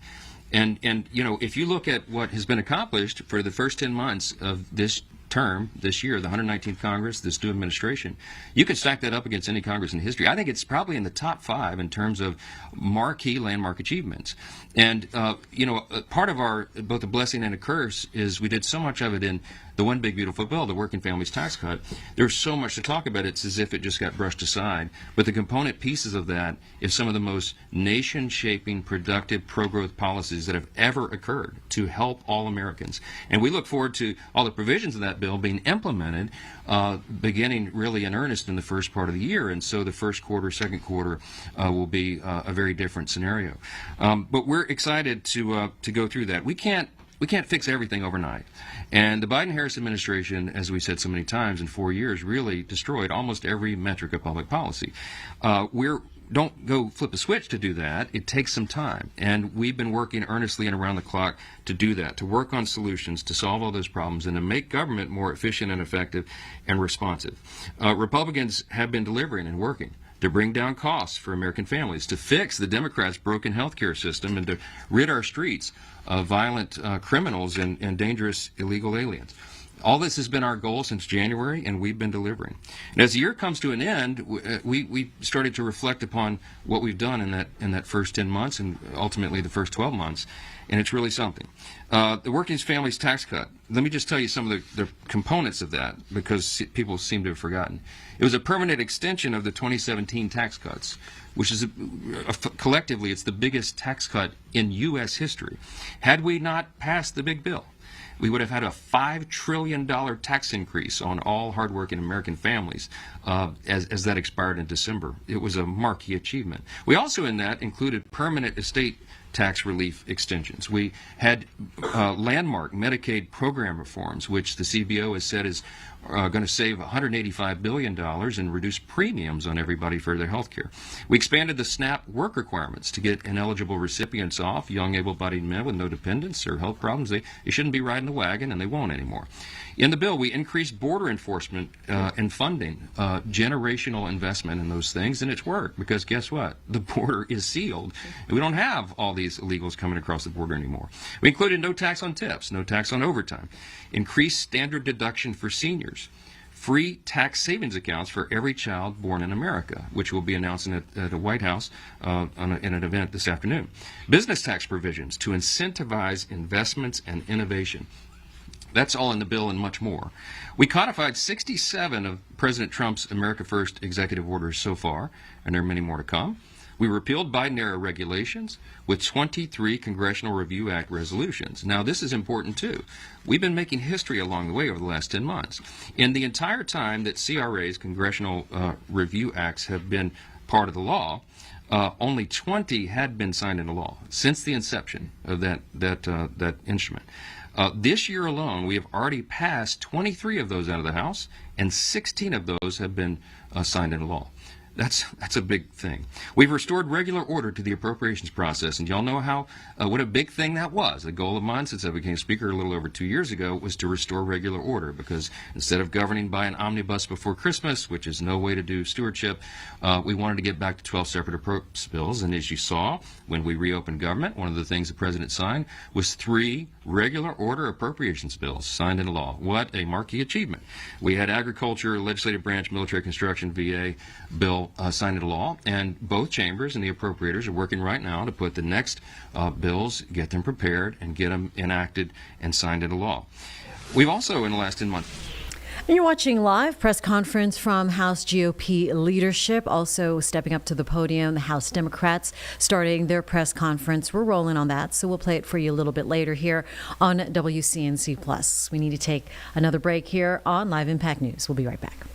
And you know, if you look at what has been accomplished for the first 10 months of this term, this year, the 119th Congress, this new administration, you could stack that up against any Congress in history. I think it's probably in the top 5 in terms of marquee landmark achievements. And, you know, part of our, both a blessing and a curse is we did so much of it in the One Big Beautiful Bill, the Working Families Tax Cut. There's so much to talk about. It's as if it just got brushed aside. But the component pieces of that is some of the most nation-shaping, productive, pro-growth policies that have ever occurred to help all Americans. And we look forward to all the provisions of that bill being implemented, beginning really in earnest in the first part of the year. And so the first quarter, second quarter will be a very different scenario. But we're excited to go through that. We can't fix everything overnight. And the Biden-Harris administration, as we said so many times, in 4 years really destroyed almost every metric of public policy. Don't go flip a switch to do that. It takes some time. And we've been working earnestly and around the clock to do that, to work on solutions, to solve all those problems, and to make government more efficient and effective and responsive. Republicans have been delivering and working to bring down costs for American families, to fix the Democrats' broken health care system, and to rid our streets of violent criminals and dangerous illegal aliens. All this has been our goal since January, and we've been delivering. And as the year comes to an end, we started to reflect upon what we've done in that first 10 months and ultimately the first 12 months, and it's really something. The Working Families Tax Cut, let me just tell you some of the components of that, because people seem to have forgotten. It was a permanent extension of the 2017 tax cuts, which is collectively it's the biggest tax cut in U.S. history. Had we not passed the big bill, we would have had a $5 trillion tax increase on all hardworking American families as that expired in December. It was a marquee achievement. We also in that included permanent estate tax relief extensions. We had landmark Medicaid program reforms, which the CBO has said is going to save $185 billion and reduce premiums on everybody for their health care. We expanded the SNAP work requirements to get ineligible recipients off, young able-bodied men with no dependents or health problems. They shouldn't be riding the wagon, and they won't anymore. In the bill, we increased border enforcement and funding, generational investment in those things, and it's worked, because guess what? The border is sealed. And we don't have all these illegals coming across the border anymore. We included no tax on tips, no tax on overtime, increased standard deduction for seniors, free tax savings accounts for every child born in America, which we'll be announcing at the White House in an event this afternoon. Business tax provisions to incentivize investments and innovation. That's all in the bill and much more. We codified 67 of President Trump's America First executive orders so far, and there are many more to come. We repealed Biden-era regulations with 23 Congressional Review Act resolutions. Now, this is important, too. We've been making history along the way over the last 10 months. In the entire time that CRA's, Congressional Review Acts, have been part of the law, only 20 had been signed into law since the inception of that instrument. This year alone, we have already passed 23 of those out of the House, and 16 of those have been signed into law. That's a big thing. We've restored regular order to the appropriations process, and y'all know how what a big thing that was. The goal of mine since I became Speaker a little over 2 years ago was to restore regular order, because instead of governing by an omnibus before Christmas, which is no way to do stewardship, we wanted to get back to 12 separate appropriations bills. And as you saw, when we reopened government, one of the things the President signed was 3 regular order appropriations bills signed into law. What a marquee achievement. We had agriculture, legislative branch, military construction, VA bill signed into law, and both chambers and the appropriators are working right now to put the next bills, get them prepared, and get them enacted and signed into law. We've also, in the last 10 months, And you're watching live press conference from House GOP leadership. Also stepping up to the podium, the House Democrats starting their press conference. We're rolling on that, so we'll play it for you a little bit later here on WCNC Plus. We need to take another break here on Live Impact News. We'll be right back.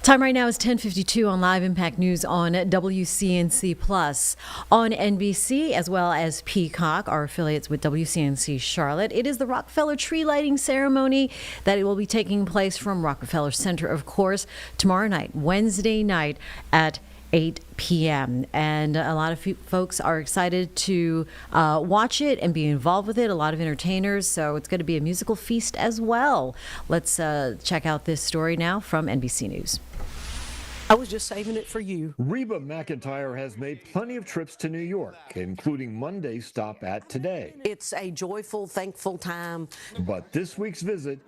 Time right now is 10:52 on Live Impact News on WCNC Plus on NBC, as well as Peacock, our affiliates with WCNC Charlotte. It is the Rockefeller tree lighting ceremony that it will be taking place from Rockefeller Center, of course, tomorrow night, Wednesday night at 8 p.m. And a lot of folks are excited to watch it and be involved with it. A lot of entertainers, so it's going to be a musical feast as well. Let's check out this story now from NBC News. I was just saving it for you. Reba McEntire has made plenty of trips to New York, including Monday's stop at Today. It's a joyful, thankful time. But this week's visit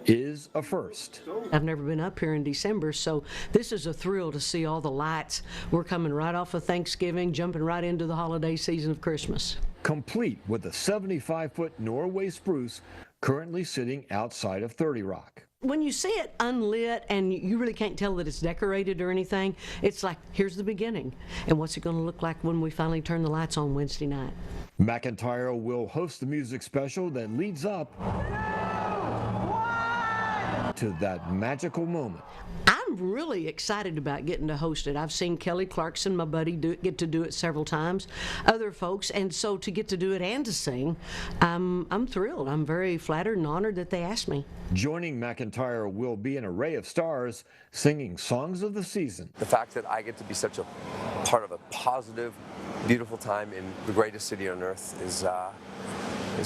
is a first. I've never been up here in December, so this is a thrill to see all the lights. We're coming right off of Thanksgiving, jumping right into the holiday season of Christmas. Complete with a 75-foot Norway spruce currently sitting outside of 30 Rock. When you see it unlit and you really can't tell that it's decorated or anything, it's like, here's the beginning. And what's it going to look like when we finally turn the lights on Wednesday night? McEntire will host the music special that leads up to that magical moment. I'm really excited about getting to host it. I've seen Kelly Clarkson, my buddy, get to do it several times, other folks, and so to get to do it and to sing, I'm thrilled. I'm very flattered and honored that they asked me. Joining McEntire will be an array of stars singing songs of the season. The fact that I get to be such a part of a positive, beautiful time in the greatest city on earth is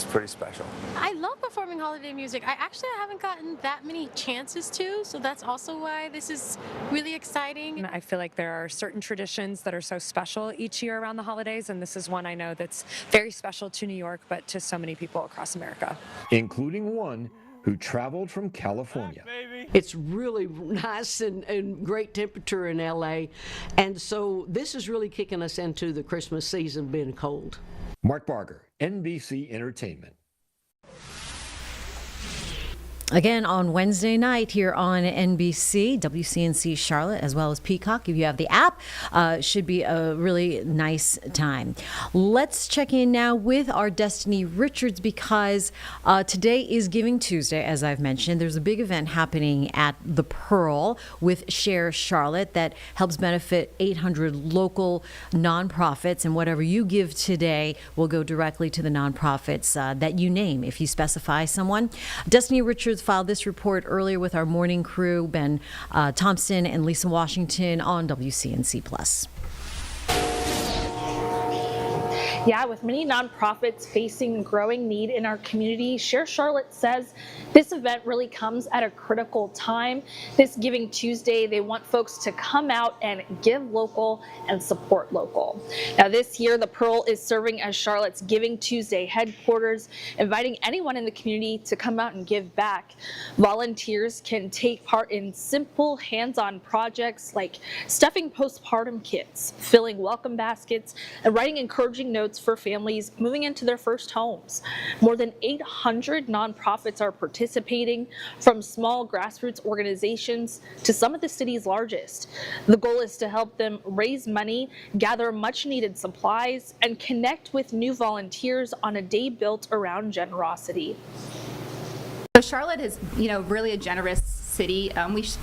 pretty special. I love performing holiday music. I actually haven't gotten that many chances to, so that's also why this is really exciting. I feel like there are certain traditions that are so special each year around the holidays, and this is one I know that's very special to New York, but to so many people across America. Including one who traveled from California. It's really nice and great temperature in LA. And so this is really kicking us into the Christmas season being cold. Mark Barger, NBC Entertainment. Again, on Wednesday night here on NBC, WCNC Charlotte, as well as Peacock. If you have the app, should be a really nice time. Let's check in now with our Destiny Richards because today is Giving Tuesday, as I've mentioned. There's a big event happening at the Pearl with Share Charlotte that helps benefit 800 local nonprofits, and whatever you give today will go directly to the nonprofits that you name if you specify someone. Destiny Richards filed this report earlier with our morning crew, Ben Thompson and Lisa Washington on WCNC Plus. Yeah, with many nonprofits facing growing need in our community, Share Charlotte says this event really comes at a critical time. This Giving Tuesday, they want folks to come out and give local and support local. Now this year, the Pearl is serving as Charlotte's Giving Tuesday headquarters, inviting anyone in the community to come out and give back. Volunteers can take part in simple hands-on projects like stuffing postpartum kits, filling welcome baskets, and writing encouraging notes for families moving into their first homes. More than 800 nonprofits are participating, from small grassroots organizations to some of the city's largest. The goal is to help them raise money, gather much needed supplies, and connect with new volunteers on a day built around generosity. So Charlotte is, really a generous city.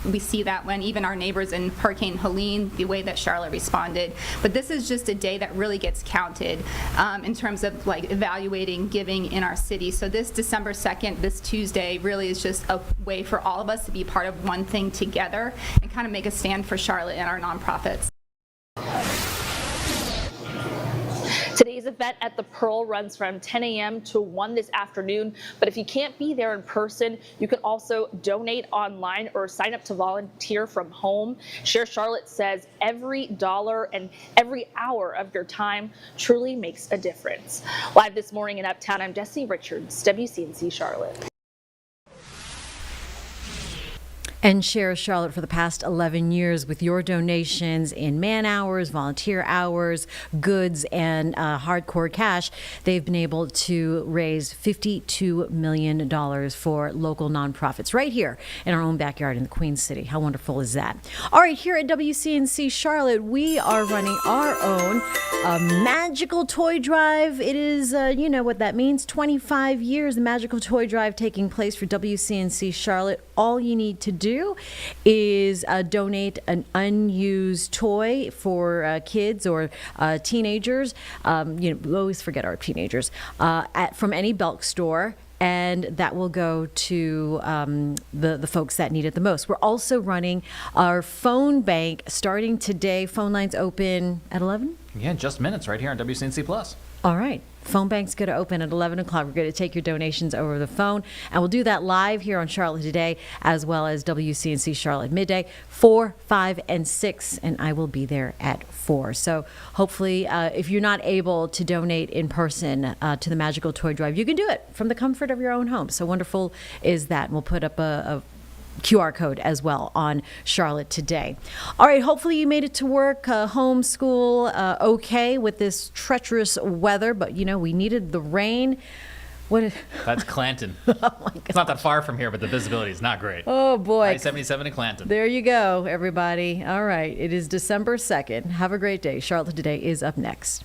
We see that when even our neighbors in Hurricane Helene, the way that Charlotte responded. But this is just a day that really gets counted in terms of evaluating giving in our city. So this December 2nd, this Tuesday, really is just a way for all of us to be part of one thing together and kind of make a stand for Charlotte and our nonprofits. Today's event at the Pearl runs from 10 a.m. to 1 this afternoon, but if you can't be there in person, you can also donate online or sign up to volunteer from home. Share Charlotte says every dollar and every hour of your time truly makes a difference. Live this morning in Uptown, I'm Destiny Richards, WCNC Charlotte. And Share Charlotte for the past 11 years with your donations in man hours, volunteer hours, goods, and hardcore cash. They've been able to raise $52 million for local nonprofits right here in our own backyard in the Queen City. How wonderful is that? All right, here at WCNC Charlotte, we are running our own magical toy drive. It is, you know what that means, 25 years, the magical toy drive taking place for WCNC Charlotte. All you need to do is donate an unused toy for kids or teenagers. We always forget our teenagers from any Belk store, and that will go to the folks that need it the most. We're also running our phone bank starting today. Phone lines open at 11? Yeah, just minutes right here on WCNC Plus. All right. Phone bank's going to open at 11 o'clock. We're going to take your donations over the phone, and we'll do that live here on Charlotte Today, as well as WCNC Charlotte Midday, 4, 5, and 6, and I will be there at 4. So hopefully, if you're not able to donate in person to the Magical Toy Drive, you can do it from the comfort of your own home. So wonderful is that. And we'll put up a QR code as well on Charlotte Today. All right, hopefully you made it to work, home, school, okay with this treacherous weather, but we needed the rain. That's Clanton. It's not that far from here, but the visibility is not great. Oh boy. I-77 in Clanton. There you go, everybody. All right, it is December 2nd. Have a great day. Charlotte Today is up next.